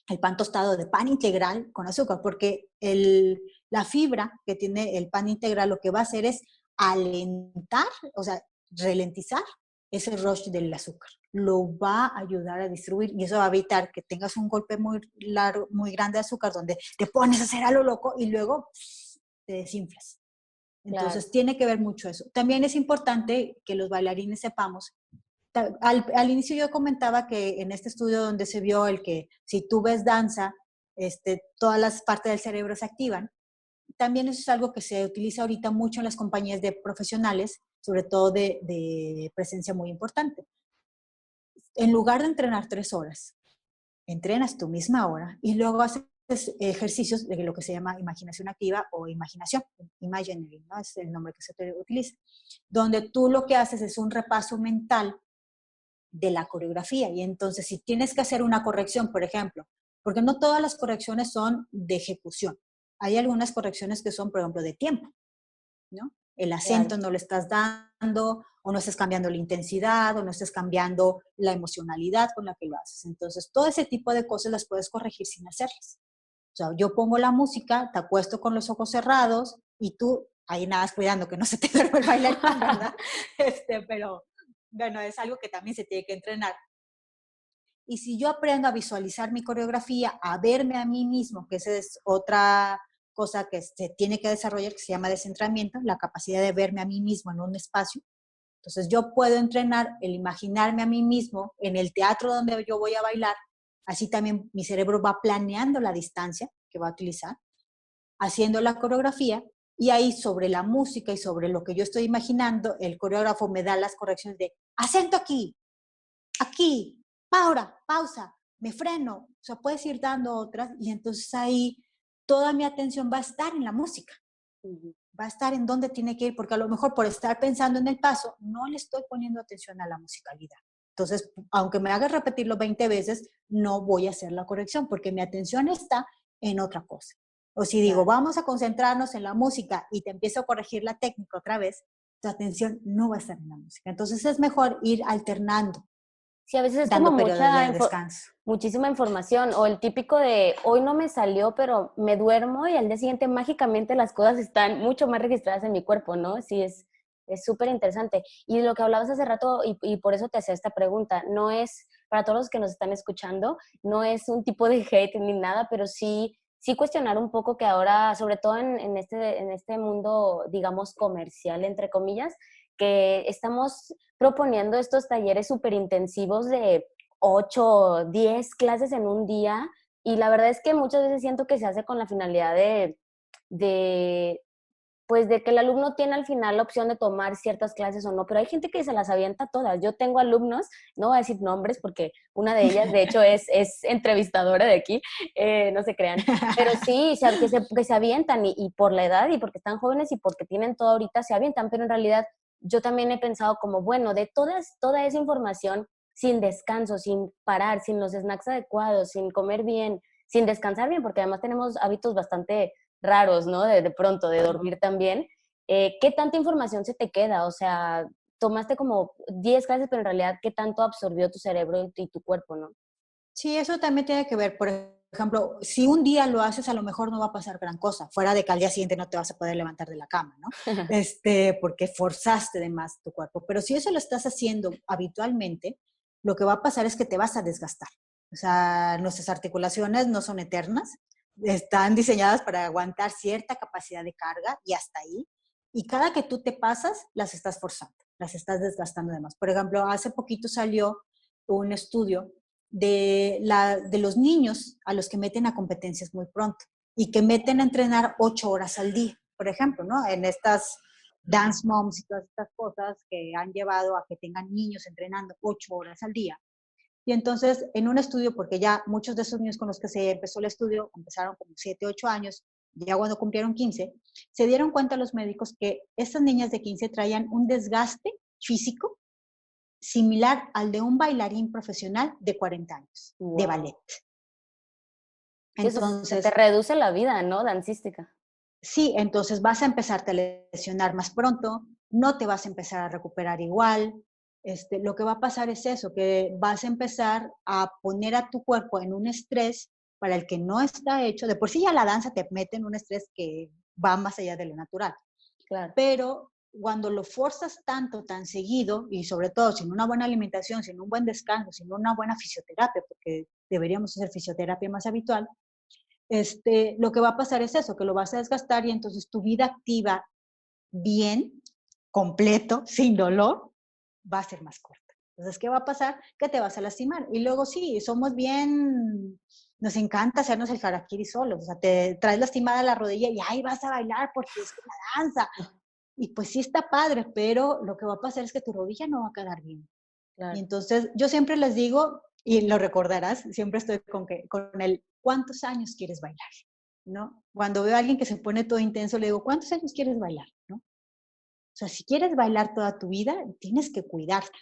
El pan tostado de pan integral con azúcar, porque la fibra que tiene el pan integral lo que va a hacer es alentar, o sea, ralentizar ese rush del azúcar. Lo va a ayudar a distribuir y eso va a evitar que tengas un golpe muy largo, muy grande de azúcar donde te pones a hacer a lo loco y luego te desinflas. Entonces, Claro. tiene que ver mucho eso. También es importante que los bailarines sepamos. Al inicio yo comentaba que en este estudio donde se vio el que si tú ves danza, todas las partes del cerebro se activan. También eso es algo que se utiliza ahorita mucho en las compañías de profesionales, sobre todo de presencia muy importante. En lugar de entrenar 3 horas, entrenas tu misma hora y luego haces ejercicios de lo que se llama imaginación activa o imaginación, imagining, ¿no? Es el nombre que se utiliza, donde tú lo que haces es un repaso mental de la coreografía. Y entonces, si tienes que hacer una corrección, por ejemplo, porque no todas las correcciones son de ejecución. Hay algunas correcciones que son, por ejemplo, de tiempo, ¿no? El acento Claro. no le estás dando, o no estás cambiando la intensidad, o no estás cambiando la emocionalidad con la que lo haces. Entonces, todo ese tipo de cosas las puedes corregir sin hacerlas. O sea, yo pongo la música, te acuesto con los ojos cerrados y tú ahí nada más cuidando que no se te duerma el bailarín, ¿verdad? Pero bueno, es algo que también se tiene que entrenar. Y si yo aprendo a visualizar mi coreografía, a verme a mí mismo, que esa es otra cosa que se tiene que desarrollar, que se llama descentramiento, la capacidad de verme a mí mismo en un espacio. Entonces yo puedo entrenar el imaginarme a mí mismo en el teatro donde yo voy a bailar. Así también mi cerebro va planeando la distancia que va a utilizar, haciendo la coreografía, y ahí sobre la música y sobre lo que yo estoy imaginando, el coreógrafo me da las correcciones de acento aquí, aquí, pausa, me freno. O sea, puedes ir dando otras y entonces ahí toda mi atención va a estar en la música. Va a estar en dónde tiene que ir, porque a lo mejor por estar pensando en el paso, no le estoy poniendo atención a la musicalidad. Entonces, aunque me hagas repetirlo 20 veces, no voy a hacer la corrección, porque mi atención está en otra cosa. O si digo, Claro. vamos a concentrarnos en la música y te empiezo a corregir la técnica otra vez, tu atención no va a estar en la música. Entonces, es mejor ir alternando, Sí, a veces es como dando periodos de descanso. muchísima información o el típico de hoy no me salió, pero me duermo y al día siguiente mágicamente las cosas están mucho más registradas en mi cuerpo, ¿no? Sí, es súper interesante. Y lo que hablabas hace rato, y por eso te hacía esta pregunta, no es, para todos los que nos están escuchando, no es un tipo de hate ni nada, pero sí cuestionar un poco que ahora, sobre todo en este mundo, digamos, comercial, entre comillas, que estamos proponiendo estos talleres súper intensivos de 8, 10 clases en un día y la verdad es que muchas veces siento que se hace con la finalidad de pues de que el alumno tiene al final la opción de tomar ciertas clases o no, pero hay gente que se las avienta todas. Yo tengo alumnos, no voy a decir nombres porque una de ellas de hecho es entrevistadora de aquí, no se crean, pero sí, que se avientan y por la edad y porque están jóvenes y porque tienen todo ahorita se avientan, pero en realidad yo también he pensado como, bueno, de toda esa información sin descanso, sin parar, sin los snacks adecuados, sin comer bien, sin descansar bien, porque además tenemos hábitos bastante raros, ¿no? De pronto, de dormir también. ¿Qué tanta información se te queda? O sea, tomaste como 10 clases, pero en realidad, ¿qué tanto absorbió tu cerebro y tu cuerpo, no? Sí, eso también tiene que ver, por ejemplo, si un día lo haces, a lo mejor no va a pasar gran cosa, fuera de que al día siguiente no te vas a poder levantar de la cama, ¿no? Porque forzaste de más tu cuerpo. Pero si eso lo estás haciendo habitualmente, lo que va a pasar es que te vas a desgastar. O sea, nuestras articulaciones no son eternas, están diseñadas para aguantar cierta capacidad de carga y hasta ahí. Y cada que tú te pasas, las estás forzando, las estás desgastando de más. Por ejemplo, hace poquito salió un estudio de los niños a los que meten a competencias muy pronto y que meten a entrenar 8 horas al día, por ejemplo, ¿no? En estas dance moms y todas estas cosas que han llevado a que tengan niños entrenando 8 horas al día. Y entonces, en un estudio, porque ya muchos de esos niños con los que se empezó el estudio empezaron como 7, 8 años, ya cuando cumplieron 15, se dieron cuenta los médicos que estas niñas de 15 traían un desgaste físico similar al de un bailarín profesional de 40 años, de Wow. ballet. Sí, eso se te Entonces, reduce la vida, ¿no? Dancística. sí, entonces vas a empezarte a lesionar más pronto, no te vas a empezar a recuperar igual. Lo que va a pasar es eso, que vas a empezar a poner a tu cuerpo en un estrés para el que no está hecho. De por sí ya la danza te mete en un estrés que va más allá de lo natural. Claro. Pero cuando lo forzas tanto, tan seguido, y sobre todo sin una buena alimentación, sin un buen descanso, sin una buena fisioterapia, porque deberíamos hacer fisioterapia más habitual, lo que va a pasar es eso, que lo vas a desgastar y entonces tu vida activa bien, completo, sin dolor, va a ser más corta. Entonces, ¿qué va a pasar? Que te vas a lastimar. Y luego sí, somos bien, nos encanta hacernos el harakiri solos. O sea, te traes lastimada la rodilla y ahí vas a bailar porque es una danza. Y pues sí está padre, pero lo que va a pasar es que tu rodilla no va a quedar bien. Y Claro. entonces yo siempre les digo, y lo recordarás, siempre estoy con el ¿cuántos años quieres bailar? ¿No? Cuando veo a alguien que se pone todo intenso, le digo, ¿cuántos años quieres bailar? ¿No? O sea, si quieres bailar toda tu vida, tienes que cuidarte.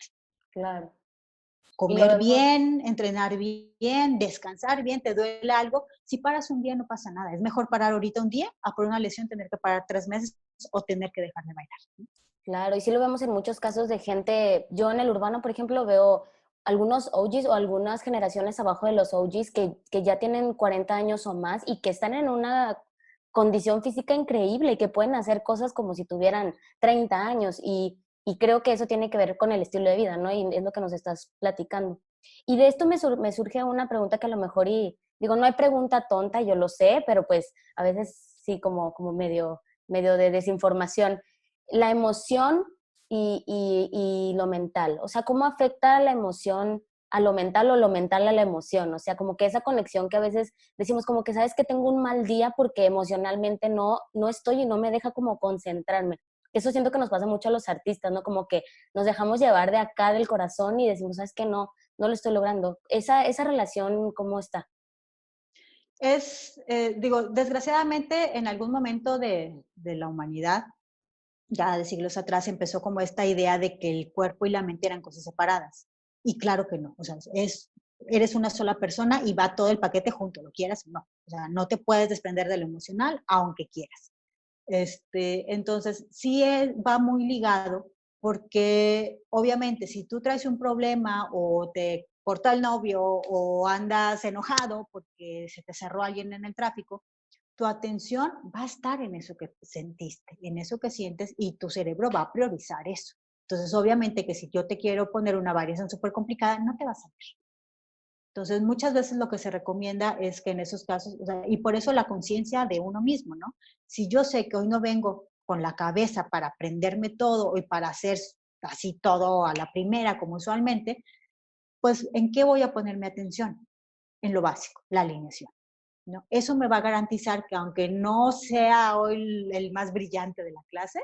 Claro. Y lo Comer vemos, bien, entrenar bien, descansar bien, te duele algo. Si paras un día no pasa nada. Es mejor parar ahorita un día a por una lesión tener que parar 3 meses o tener que dejar de bailar. claro, y sí lo vemos en muchos casos de gente, yo en el urbano, por ejemplo, veo algunos OGs o algunas generaciones abajo de los OGs que ya tienen 40 años o más y que están en una condición física increíble y que pueden hacer cosas como si tuvieran 30 años y creo que eso tiene que ver con el estilo de vida, ¿no? Y es lo que nos estás platicando. Y de esto me surge una pregunta que a lo mejor, y digo, no hay pregunta tonta, yo lo sé, pero pues a veces sí como medio de desinformación. La emoción y lo mental. O sea, ¿cómo afecta la emoción a lo mental o lo mental a la emoción? O sea, como que esa conexión que a veces decimos como que sabes que tengo un mal día porque emocionalmente no estoy y no me deja como concentrarme. Eso siento que nos pasa mucho a los artistas, ¿no? Como que nos dejamos llevar de acá del corazón y decimos, ¿sabes qué? No lo estoy logrando. Esa relación, ¿cómo está? Digo, desgraciadamente en algún momento de la humanidad, ya de siglos atrás, empezó como esta idea de que el cuerpo y la mente eran cosas separadas. Y claro que no, o sea, eres una sola persona y va todo el paquete junto, lo quieras o no. O sea, no te puedes desprender de lo emocional aunque quieras. Entonces, sí va muy ligado porque obviamente si tú traes un problema o te corta el novio o andas enojado porque se te cerró alguien en el tráfico, tu atención va a estar en eso que sentiste, en eso que sientes y tu cerebro va a priorizar eso. Entonces, obviamente que si yo te quiero poner una variación súper complicada, no te va a salir. Entonces, muchas veces lo que se recomienda es que en esos casos, o sea, y por eso la conciencia de uno mismo, ¿no? Si yo sé que hoy no vengo con la cabeza para aprenderme todo y para hacer así todo a la primera, como usualmente, pues ¿en qué voy a ponerme atención? En lo básico, la alineación, ¿no? Eso me va a garantizar que aunque no sea hoy el más brillante de la clase,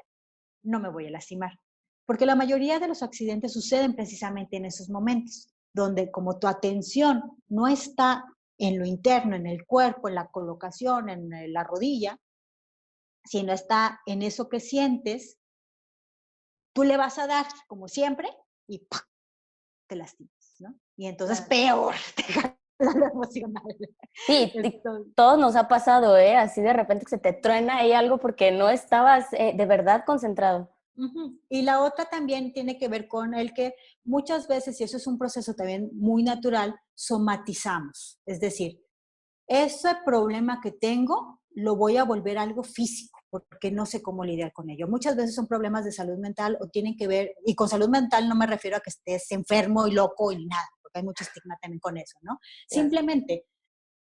no me voy a lastimar. Porque la mayoría de los accidentes suceden precisamente en esos momentos, donde como tu atención no está en lo interno, en el cuerpo, en la colocación, en la rodilla, sino está en eso que sientes, tú le vas a dar como siempre y ¡pum!, te lastimas, ¿no? Y entonces Claro. peor te jala lo emocional. Sí, Entonces, todos nos ha pasado, ¿eh? Así de repente que se te truena ahí algo porque no estabas de verdad concentrado. y la otra también tiene que ver con el que muchas veces, y eso es un proceso también muy natural, somatizamos. Es decir, ese problema que tengo lo voy a volver algo físico porque no sé cómo lidiar con ello. Muchas veces son problemas de salud mental o tienen que ver, y con salud mental no me refiero a que estés enfermo y loco y nada, porque hay mucho estigma también con eso, ¿no? Claro. Simplemente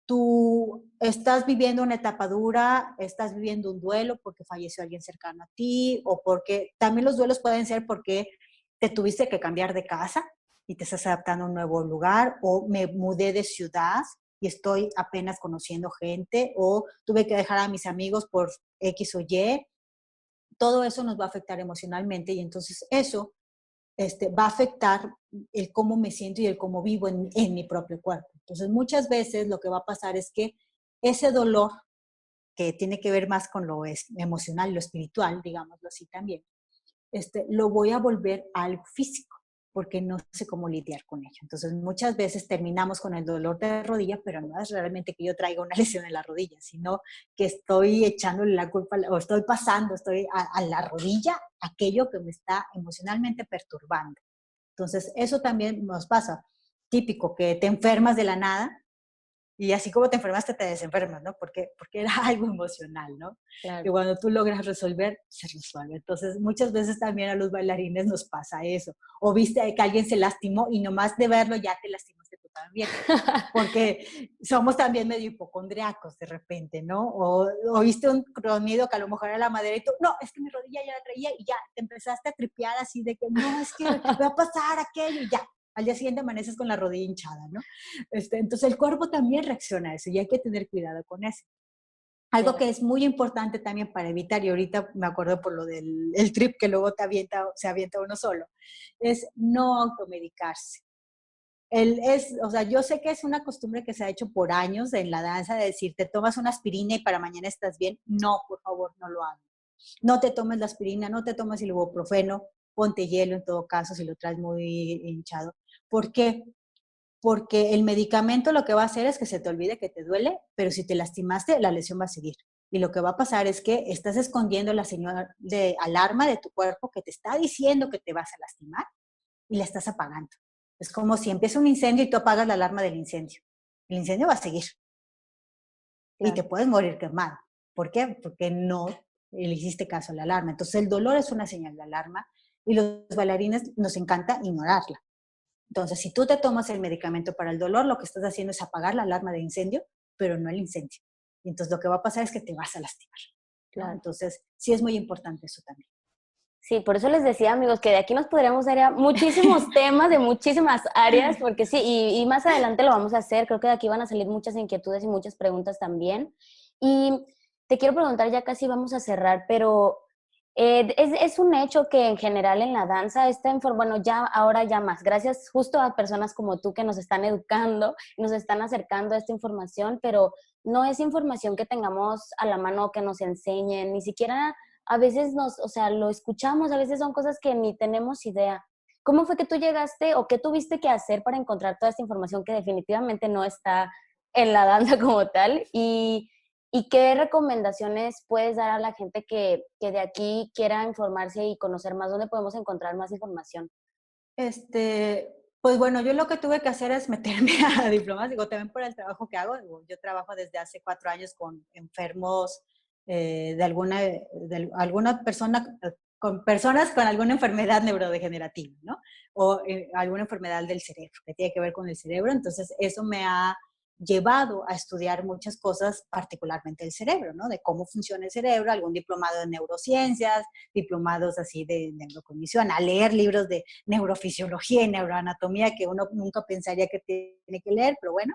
tú estás viviendo una etapa dura, estás viviendo un duelo porque falleció alguien cercano a ti o porque también los duelos pueden ser porque te tuviste que cambiar de casa y te estás adaptando a un nuevo lugar o me mudé de ciudad y estoy apenas conociendo gente o tuve que dejar a mis amigos por X o Y. Todo eso nos va a afectar emocionalmente y entonces eso va a afectar el cómo me siento y el cómo vivo en mi propio cuerpo. Entonces, muchas veces lo que va a pasar es que ese dolor, que tiene que ver más con lo emocional y lo espiritual, digámoslo así también, lo voy a volver algo físico, porque no sé cómo lidiar con ello. Entonces, muchas veces terminamos con el dolor de rodilla, pero no es realmente que yo traiga una lesión en la rodilla, sino que estoy echándole la culpa o estoy pasando, estoy a la rodilla aquello que me está emocionalmente perturbando. Entonces, eso también nos pasa. Típico, que te enfermas de la nada y así como te enfermaste, te desenfermas, ¿no? Porque era algo emocional, ¿no? Que Claro. cuando tú logras resolver, se resuelve. Entonces, muchas veces también a los bailarines nos pasa eso. O viste que alguien se lastimó y nomás de verlo ya te lastimaste tú también. Porque somos también medio hipocondriacos de repente, ¿no? O oíste un sonido que a lo mejor era la madera y tú, no, es que mi rodilla ya la traía y ya te empezaste a tripear así de que, no, es que va a pasar aquello y ya. Al día siguiente amaneces con la rodilla hinchada, ¿no? Entonces el cuerpo también reacciona a eso y hay que tener cuidado con eso. Algo Claro. que es muy importante también para evitar, y ahorita me acuerdo por lo del el trip que luego se avienta uno solo, es no automedicarse. o sea, yo sé que es una costumbre que se ha hecho por años en la danza de decir, te tomas una aspirina y para mañana estás bien. No, por favor, no lo hagas. No te tomes la aspirina, no te tomes el ibuprofeno, ponte hielo en todo caso si lo traes muy hinchado. ¿Por qué? Porque el medicamento lo que va a hacer es que se te olvide que te duele, pero si te lastimaste, la lesión va a seguir. Y lo que va a pasar es que estás escondiendo la señal de alarma de tu cuerpo que te está diciendo que te vas a lastimar y la estás apagando. Es como si empieza un incendio y tú apagas la alarma del incendio. El incendio va a seguir y te puedes morir quemado. ¿Por qué? Porque no le hiciste caso a la alarma. Entonces el dolor es una señal de alarma y los bailarines nos encanta ignorarla. Entonces, si tú te tomas el medicamento para el dolor, lo que estás haciendo es apagar la alarma de incendio, pero no el incendio. Y entonces lo que va a pasar es que te vas a lastimar, ¿no? Claro. Entonces, sí es muy importante eso también. Sí, por eso les decía, amigos, que de aquí nos podríamos ir a muchísimos temas de muchísimas áreas, porque sí, y más adelante lo vamos a hacer. Creo que de aquí van a salir muchas inquietudes y muchas preguntas también. Y te quiero preguntar, ya casi vamos a cerrar, pero es un hecho que en general en la danza bueno, ya ahora ya más, gracias justo a personas como tú que nos están educando, nos están acercando a esta información, pero no es información que tengamos a la mano, que nos enseñen, ni siquiera a veces o sea, lo escuchamos, a veces son cosas que ni tenemos idea. ¿Cómo fue que tú llegaste o qué tuviste que hacer para encontrar toda esta información que definitivamente no está en la danza como tal? ¿Y qué recomendaciones puedes dar a la gente que de aquí quiera informarse y conocer más? ¿Dónde podemos encontrar más información? Pues bueno, yo lo que tuve que hacer es meterme a diplomas, digo, también por el trabajo que hago. Digo, yo trabajo desde hace 4 años con enfermos de alguna persona, con personas con alguna enfermedad neurodegenerativa, ¿no? O alguna enfermedad del cerebro, que tiene que ver con el cerebro. Entonces, eso me ha llevado a estudiar muchas cosas, particularmente el cerebro, ¿no? De cómo funciona el cerebro, algún diplomado de neurociencias, diplomados así de neurocognición, a leer libros de neurofisiología y neuroanatomía que uno nunca pensaría que tiene que leer, pero bueno,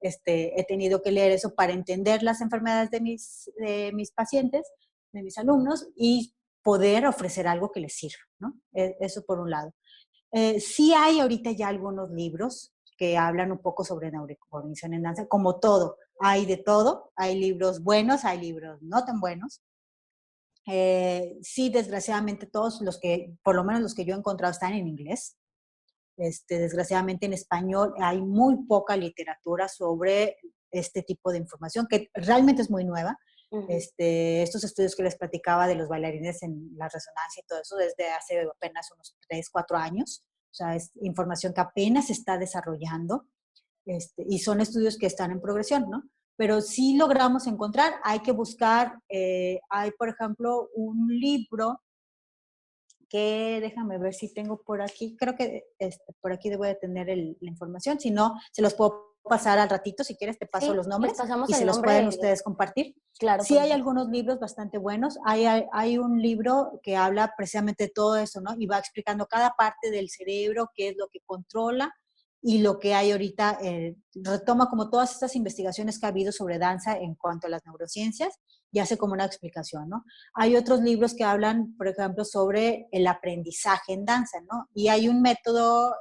he tenido que leer eso para entender las enfermedades de mis pacientes, de mis alumnos, y poder ofrecer algo que les sirva, ¿no? Eso por un lado. Sí hay ahorita ya algunos libros que hablan un poco sobre neurocognición en danza, como todo, hay de todo, hay libros buenos, hay libros no tan buenos. Sí, desgraciadamente todos los que, por lo menos los que yo he encontrado, están en inglés. Desgraciadamente en español hay muy poca literatura sobre este tipo de información, que realmente es muy nueva. Uh-huh. Estos estudios que les platicaba de los bailarines en la resonancia y todo eso, desde hace apenas unos 3, 4 años. O sea, es información que apenas se está desarrollando, y son estudios que están en progresión, ¿no? Pero sí logramos encontrar, hay que buscar, hay por ejemplo un libro que déjame ver si tengo por aquí, creo que por aquí debo de tener la información, si no, se los puedo pasar al ratito, si quieres te paso Sí, los nombres pasamos y el se los nombre. pueden ustedes compartir. Claro. Sí hay algunos libros bastante buenos, hay un libro que habla precisamente de todo eso, ¿no? Y va explicando cada parte del cerebro, qué es lo que controla y lo que hay ahorita, retoma como todas estas investigaciones que ha habido sobre danza en cuanto a las neurociencias y hace como una explicación, ¿no? Hay otros libros que hablan, por ejemplo, sobre el aprendizaje en danza, ¿no? Y hay un método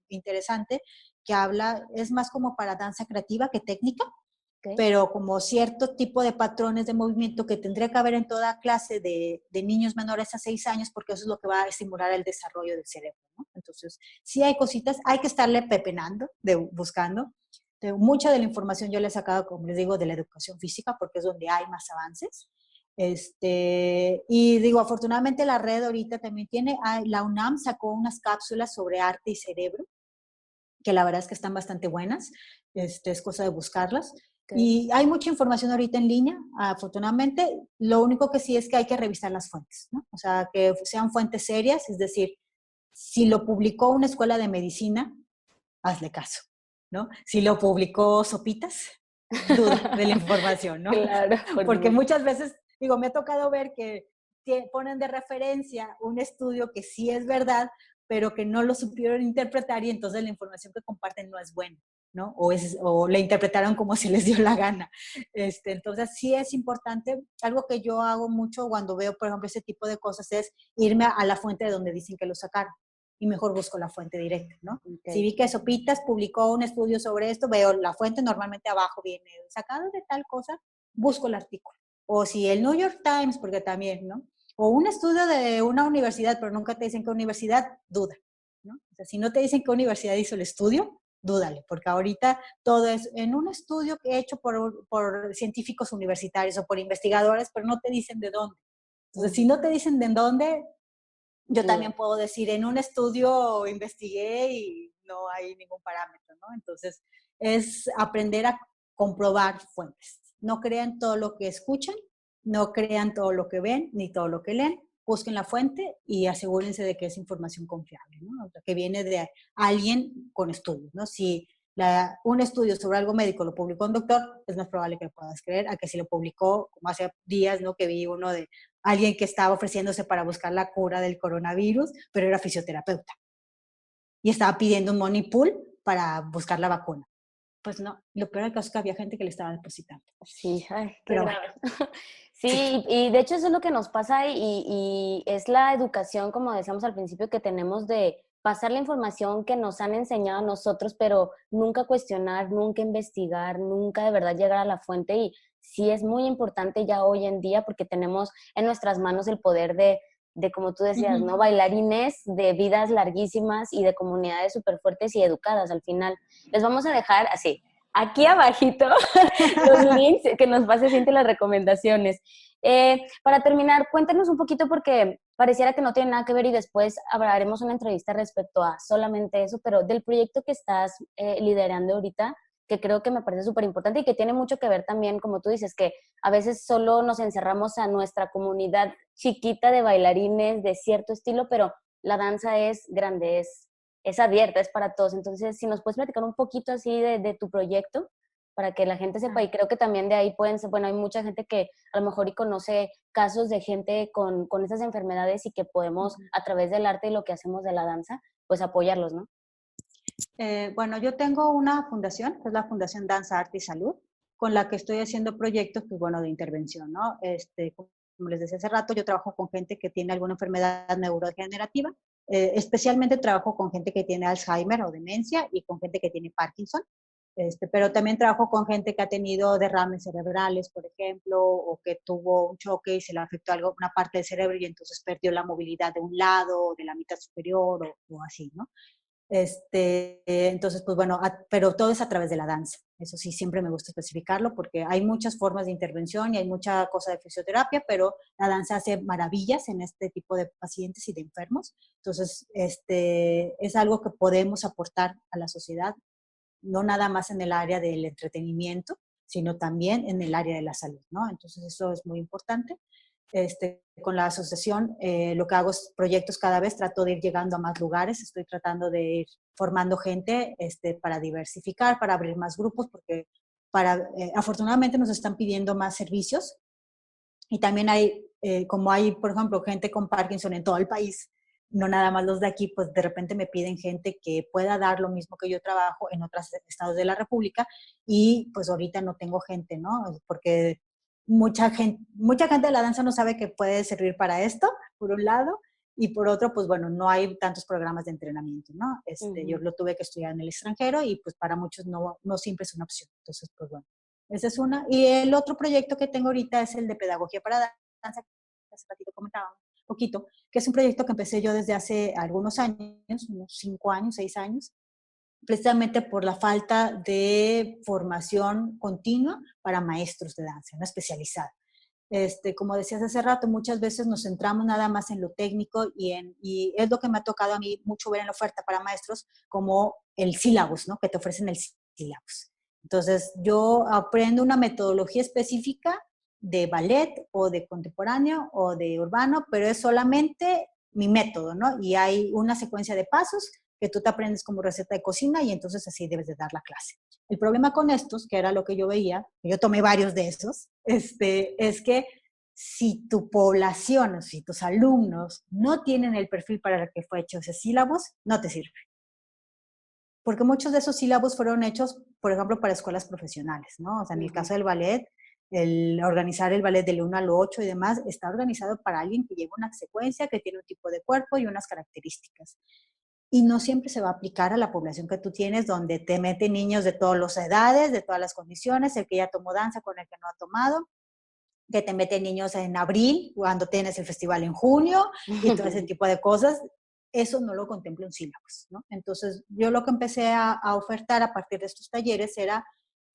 interesante que habla, es más como para danza creativa que técnica, Okay. pero como cierto tipo de patrones de movimiento que tendría que haber en toda clase de niños menores a 6 años, porque eso es lo que va a estimular el desarrollo del cerebro, ¿no? Entonces, sí hay cositas, hay que estarle pepenando, buscando. Mucha de la información yo la he sacado, como les digo, de la educación física, porque es donde hay más avances. Y digo, afortunadamente la red ahorita también la UNAM sacó unas cápsulas sobre arte y cerebro, que la verdad es que están bastante buenas, es cosa de buscarlas. Okay. Y hay mucha información ahorita en línea, afortunadamente. Lo único que sí es que hay que revisar las fuentes, ¿no? O sea, que sean fuentes serias, es decir, si lo publicó una escuela de medicina, hazle caso, ¿no? Si lo publicó Sopitas, duda de la información, ¿no? Claro. Porque muchas veces, digo, me ha tocado ver que ponen de referencia un estudio que sí es verdad, pero que no lo supieron interpretar y entonces la información que comparten no es buena, ¿no? O la interpretaron como se les dio la gana. Entonces sí es importante. Algo que yo hago mucho cuando veo, por ejemplo, ese tipo de cosas es irme a la fuente de donde dicen que lo sacaron. y mejor busco la fuente directa, ¿no? Okay. Si vi que Sopitas publicó un estudio sobre esto, veo la fuente, normalmente abajo viene sacado de tal cosa, busco el artículo. O si el New York Times, porque también, ¿no? O un estudio de una universidad, pero nunca te dicen qué universidad, duda, ¿no? O sea, si no te dicen qué universidad hizo el estudio, dúdale, porque ahorita todo es en un estudio que he hecho por científicos universitarios o por investigadores, pero no te dicen de dónde. Entonces, si no te dicen de dónde, yo también puedo decir, en un estudio investigué y no hay ningún parámetro, ¿no? Entonces, es aprender a comprobar fuentes. No crean todo lo que escuchan, no crean todo lo que ven, ni todo lo que leen. Busquen la fuente y asegúrense de que es información confiable, ¿no? O sea, que viene de alguien con estudios, ¿no? Si un estudio sobre algo médico lo publicó un doctor, es más probable que lo puedas creer a que si lo publicó, como hace días, ¿no? Que vi uno de alguien que estaba ofreciéndose para buscar la cura del coronavirus, pero era fisioterapeuta. Y estaba pidiendo un money pool para buscar la vacuna. Pues no, lo peor del caso es que había gente que le estaba depositando. Sí, ay, qué Pero grave. bueno, Sí, sí. y de hecho eso es lo que nos pasa y es la educación, como decíamos al principio, que tenemos de pasar la información que nos han enseñado a nosotros, pero nunca cuestionar, nunca investigar, nunca de verdad llegar a la fuente. Y sí es muy importante ya hoy en día porque tenemos en nuestras manos el poder de como tú decías, ¿no? Bailarines de vidas larguísimas y de comunidades súper fuertes y educadas al final. Les vamos a dejar así, aquí abajito los links que nos pase Cintia las recomendaciones. Para terminar, cuéntanos un poquito porque pareciera que no tiene nada que ver y después haremos una entrevista respecto a solamente eso, pero del proyecto que estás liderando ahorita, que creo que me parece súper importante y que tiene mucho que ver también, como tú dices, que a veces solo nos encerramos a nuestra comunidad chiquita de bailarines de cierto estilo, pero la danza es grande, es abierta, es para todos. Entonces, si nos puedes platicar un poquito así de tu proyecto para que la gente sepa, y creo que también de ahí pueden ser, bueno, hay mucha gente que a lo mejor y conoce casos de gente con esas enfermedades y que podemos, a través del arte y lo que hacemos de la danza, pues apoyarlos, ¿no? Bueno, yo tengo una fundación, que es la Fundación Danza, Arte y Salud, con la que estoy haciendo proyectos, pues bueno, de intervención, ¿no? Como les decía hace rato, yo trabajo con gente que tiene alguna enfermedad neurodegenerativa, especialmente trabajo con gente que tiene Alzheimer o demencia y con gente que tiene Parkinson, pero también trabajo con gente que ha tenido derrames cerebrales, por ejemplo, o que tuvo un choque y se le afectó algo, una parte del cerebro y entonces perdió la movilidad de un lado, de la mitad superior o así, ¿no? Entonces, pues bueno, pero todo es a través de la danza. Eso sí, siempre me gusta especificarlo porque hay muchas formas de intervención y hay mucha cosa de fisioterapia, pero la danza hace maravillas en este tipo de pacientes y de enfermos. Entonces, es algo que podemos aportar a la sociedad, no nada más en el área del entretenimiento, sino también en el área de la salud, ¿no? Entonces, eso es muy importante. Con la asociación lo que hago es proyectos cada vez, trato de ir llegando a más lugares, estoy tratando de ir formando gente para diversificar, para abrir más grupos, porque afortunadamente nos están pidiendo más servicios y también hay, como hay, por ejemplo, gente con Parkinson en todo el país, no nada más los de aquí, pues de repente me piden gente que pueda dar lo mismo que yo trabajo en otros estados de la República y pues ahorita no tengo gente, ¿no? Porque mucha gente de la danza no sabe que puede servir para esto, por un lado, y por otro, pues bueno, no hay tantos programas de entrenamiento, ¿no? Yo lo tuve que estudiar en el extranjero y pues para muchos no siempre es una opción. Entonces, pues bueno, esa es una. Y el otro proyecto que tengo ahorita es el de pedagogía para danza, que hace ratito comentaba un poquito, que es un proyecto que empecé yo desde hace algunos años, unos 5 años, 6 años, precisamente por la falta de formación continua para maestros de danza, no especializada. Como decías hace rato, muchas veces nos centramos nada más en lo técnico y es lo que me ha tocado a mí mucho ver en la oferta para maestros, como el sílabus, ¿no? Que te ofrecen el sílabus. Entonces, yo aprendo una metodología específica de ballet o de contemporáneo o de urbano, pero es solamente mi método, ¿no? Y hay una secuencia de pasos que tú te aprendes como receta de cocina y entonces así debes de dar la clase. El problema con estos, que era lo que yo veía, yo tomé varios de esos, es que si tu población o si tus alumnos no tienen el perfil para el que fue hecho ese sílabus, no te sirve. Porque muchos de esos sílabos fueron hechos, por ejemplo, para escuelas profesionales, ¿no? O sea, en el caso del ballet, el organizar el ballet del 1 al 8 y demás, está organizado para alguien que lleva una secuencia, que tiene un tipo de cuerpo y unas características. y no siempre se va a aplicar a la población que tú tienes, donde te meten niños de todas las edades, de todas las condiciones, el que ya tomó danza con el que no ha tomado, que te meten niños en abril, cuando tienes el festival en junio, y todo ese tipo de cosas. Eso no lo contempla un sílabus, ¿no? Entonces, yo lo que empecé a ofertar a partir de estos talleres era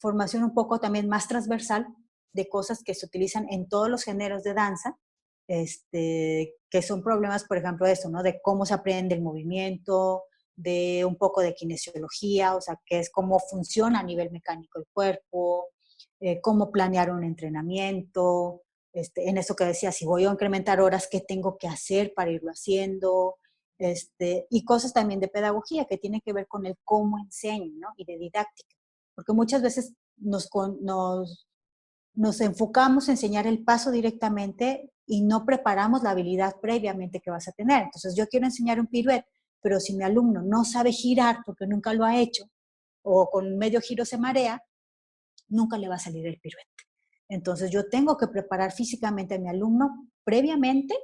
formación un poco también más transversal de cosas que se utilizan en todos los géneros de danza, que son problemas, por ejemplo, eso, ¿no? De cómo se aprende el movimiento, de un poco de kinesiología, o sea, que es cómo funciona a nivel mecánico el cuerpo, cómo planear un entrenamiento, en eso que decía, si voy a incrementar horas, ¿qué tengo que hacer para irlo haciendo? Y cosas también de pedagogía que tienen que ver con el cómo enseño, ¿no? Y de didáctica, porque muchas veces nos enfocamos en enseñar el paso directamente y no preparamos la habilidad previamente que vas a tener. Entonces, yo quiero enseñar un piruet, pero si mi alumno no sabe girar porque nunca lo ha hecho, o con medio giro se marea, nunca le va a salir el piruet. Entonces, yo tengo que preparar físicamente a mi alumno previamente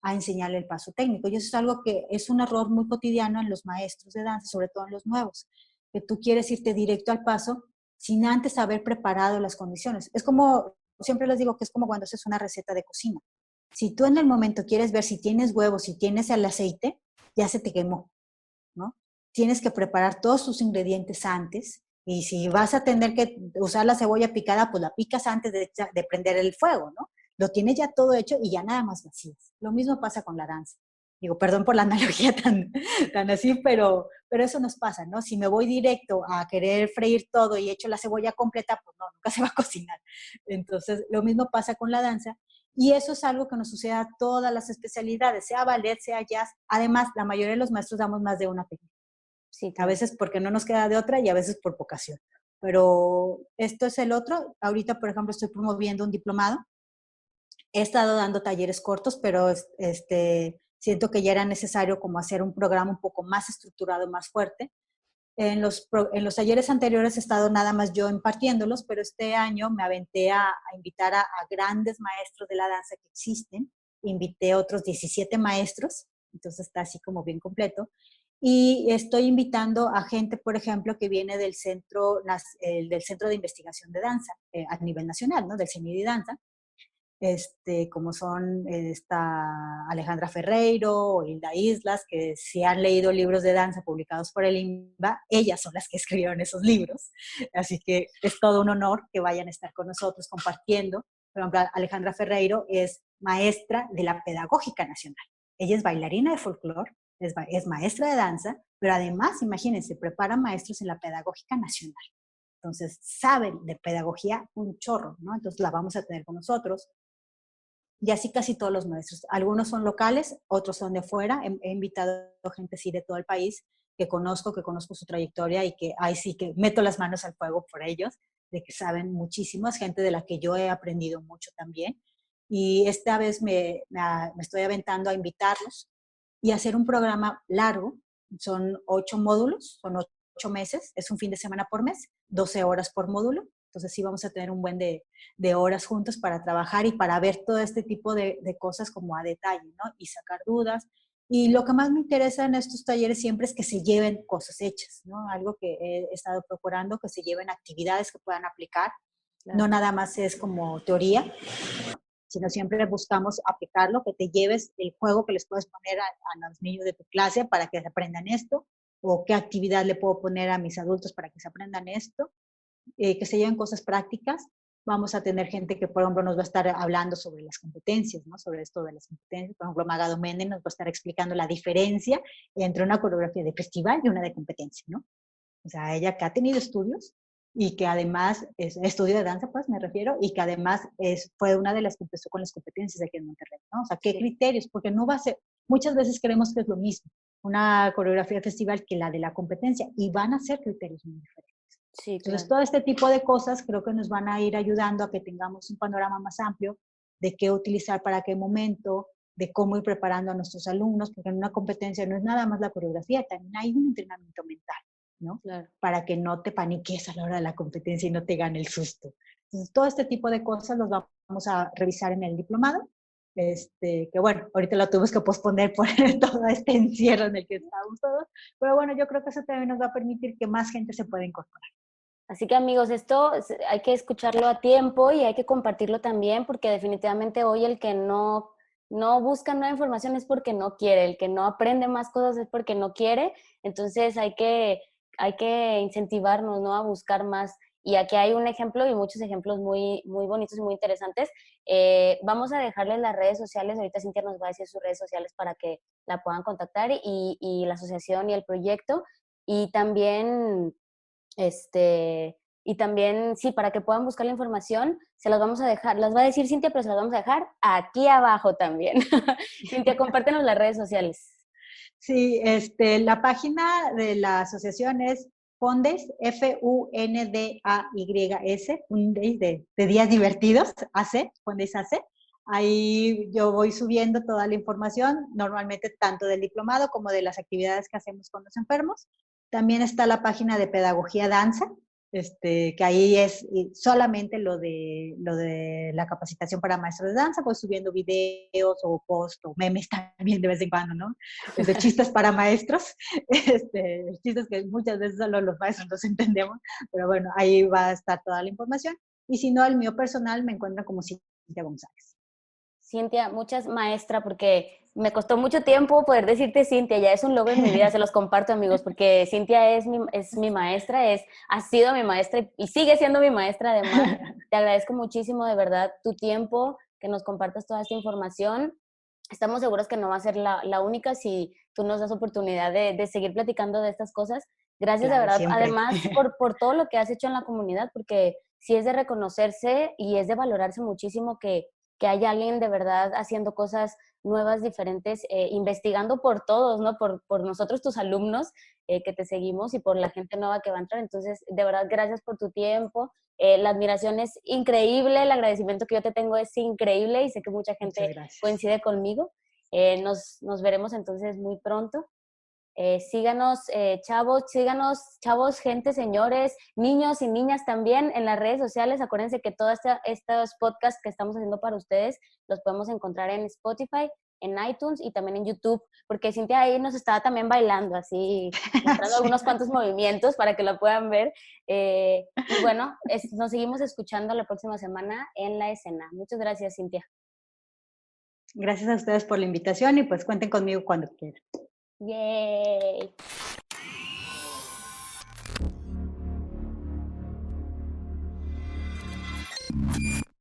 a enseñarle el paso técnico. Y eso es algo que es un error muy cotidiano en los maestros de danza, sobre todo en los nuevos, que tú quieres irte directo al paso sin antes haber preparado las condiciones. Es como, siempre les digo que es como cuando haces una receta de cocina. Si tú en el momento quieres ver si tienes huevos, si tienes el aceite, ya se te quemó, ¿no? Tienes que preparar todos tus ingredientes antes, y si vas a tener que usar la cebolla picada, pues la picas antes de prender el fuego, ¿no? Lo tienes ya todo hecho y ya nada más vacías. Lo mismo pasa con la danza. Digo, perdón por la analogía tan así, pero eso nos pasa, ¿no? Si me voy directo a querer freír todo y echo la cebolla completa, pues no, nunca se va a cocinar. Entonces, lo mismo pasa con la danza. Y eso es algo que nos sucede a todas las especialidades, sea ballet, sea jazz. Además, la mayoría de los maestros damos más de una técnica. Sí, A claro. veces porque no nos queda de otra y a veces por vocación. Pero esto es el otro. Ahorita, por ejemplo, estoy promoviendo un diplomado. He estado dando talleres cortos, pero siento que ya era necesario como hacer un programa un poco más estructurado, más fuerte. En los talleres anteriores he estado nada más yo impartiéndolos, pero este año me aventé a invitar a grandes maestros de la danza que existen. Invité a otros 17 maestros, entonces está así como bien completo. Y estoy invitando a gente, por ejemplo, que viene del Centro de Investigación de Danza a nivel nacional, ¿no? Del CENIDI Danza, como son esta Alejandra Ferreiro o Hilda Islas, que si han leído libros de danza publicados por el INBA, ellas son las que escribieron esos libros. Así que es todo un honor que vayan a estar con nosotros compartiendo. Por ejemplo, Alejandra Ferreiro es maestra de la Pedagógica Nacional. Ella es bailarina de folclore, es maestra de danza, pero además, imagínense, prepara maestros en la Pedagógica Nacional. Entonces, saben de pedagogía un chorro, ¿no? Entonces, la vamos a tener con nosotros. Y así casi todos los maestros. Algunos son locales, otros son de fuera. He invitado gente sí de todo el país que conozco su trayectoria y que ahí sí que meto las manos al fuego por ellos, de que saben muchísimo. Es gente de la que yo he aprendido mucho también. Y esta vez me estoy aventando a invitarlos y hacer un programa largo. Son 8 módulos, son 8 meses, es un fin de semana por mes, 12 horas por módulo. Entonces sí vamos a tener un buen de horas juntos para trabajar y para ver todo este tipo de cosas como a detalle, ¿no? Y sacar dudas. Y lo que más me interesa en estos talleres siempre es que se lleven cosas hechas, ¿no? Algo que he estado procurando, que se lleven actividades que puedan aplicar. Claro. No nada más es como teoría, sino siempre buscamos aplicarlo, que te lleves el juego que les puedes poner a los niños de tu clase para que se aprendan esto, o qué actividad le puedo poner a mis adultos para que se aprendan esto, que se lleven cosas prácticas. Vamos a tener gente que, por ejemplo, nos va a estar hablando sobre las competencias, ¿no? Sobre esto de las competencias. Por ejemplo, Magado Méndez nos va a estar explicando la diferencia entre una coreografía de festival y una de competencia, ¿no? O sea, ella que ha tenido estudios y que además es estudio de danza, pues me refiero, y que además fue una de las que empezó con las competencias aquí en Monterrey, ¿no? O sea, ¿qué criterios? Porque no va a ser, muchas veces creemos que es lo mismo una coreografía de festival que la de la competencia, y van a ser criterios muy diferentes. Sí, Entonces, claro. todo este tipo de cosas creo que nos van a ir ayudando a que tengamos un panorama más amplio de qué utilizar para qué momento, de cómo ir preparando a nuestros alumnos, porque en una competencia no es nada más la coreografía, también hay un entrenamiento mental, ¿no? Claro. Para que no te paniques a la hora de la competencia y no te gane el susto. Entonces, todo este tipo de cosas los vamos a revisar en el diplomado que bueno, ahorita lo tuvimos que posponer por todo este encierro en el que estamos todos, pero bueno, yo creo que eso también nos va a permitir que más gente se pueda incorporar. Así que amigos, esto hay que escucharlo a tiempo y hay que compartirlo también, porque definitivamente hoy el que no busca nueva información es porque no quiere, el que no aprende más cosas es porque no quiere, entonces hay que incentivarnos, ¿no?, a buscar más. Y aquí hay un ejemplo y muchos ejemplos muy, muy bonitos y muy interesantes. Vamos a dejarles las redes sociales, ahorita Cintia nos va a decir sus redes sociales para que la puedan contactar y la asociación y el proyecto. Y también sí, para que puedan buscar la información, se las vamos a dejar, las va a decir Cintia, pero se las vamos a dejar aquí abajo también. Cintia, compártenos las redes sociales. Sí, la página de la asociación es Fundays, Fundays, Fundays de días divertidos, AC, Fundays AC. Ahí yo voy subiendo toda la información, normalmente tanto del diplomado como de las actividades que hacemos con los enfermos. También está la página de Pedagogía Danza, que ahí es solamente lo de la capacitación para maestros de danza, pues subiendo videos o posts o memes también de vez en cuando, ¿no? De chistes para maestros, chistes que muchas veces solo los maestros los entendemos, pero bueno, ahí va a estar toda la información. Y si no, el mío personal me encuentra como Cintia González. Cintia, muchas maestra, porque me costó mucho tiempo poder decirte Cintia, ya es un logro en mi vida, se los comparto amigos, porque Cintia es mi maestra, ha sido mi maestra y sigue siendo mi maestra además. Te agradezco muchísimo de verdad tu tiempo, que nos compartas toda esta información. Estamos seguros que no va a ser la única si tú nos das oportunidad de seguir platicando de estas cosas. Gracias de Claro, verdad, siempre. además, por todo lo que has hecho en la comunidad, porque sí es de reconocerse y es de valorarse muchísimo que haya alguien de verdad haciendo cosas nuevas, diferentes, investigando por todos, ¿no? Por nosotros, tus alumnos, que te seguimos y por la gente nueva que va a entrar. Entonces, de verdad, gracias por tu tiempo. La admiración es increíble, el agradecimiento que yo te tengo es increíble y sé que mucha gente coincide conmigo. Nos veremos entonces muy pronto. Síganos, chavos, gente, señores, niños y niñas también en las redes sociales. Acuérdense que todos estos podcasts que estamos haciendo para ustedes los podemos encontrar en Spotify, en iTunes y también en YouTube, porque Cintia ahí nos estaba también bailando, así, mostrando algunos cuantos movimientos para que lo puedan ver. Y bueno, nos seguimos escuchando la próxima semana en La Escena. Muchas gracias, Cintia. Gracias a ustedes por la invitación y pues cuenten conmigo cuando quieran. Yay!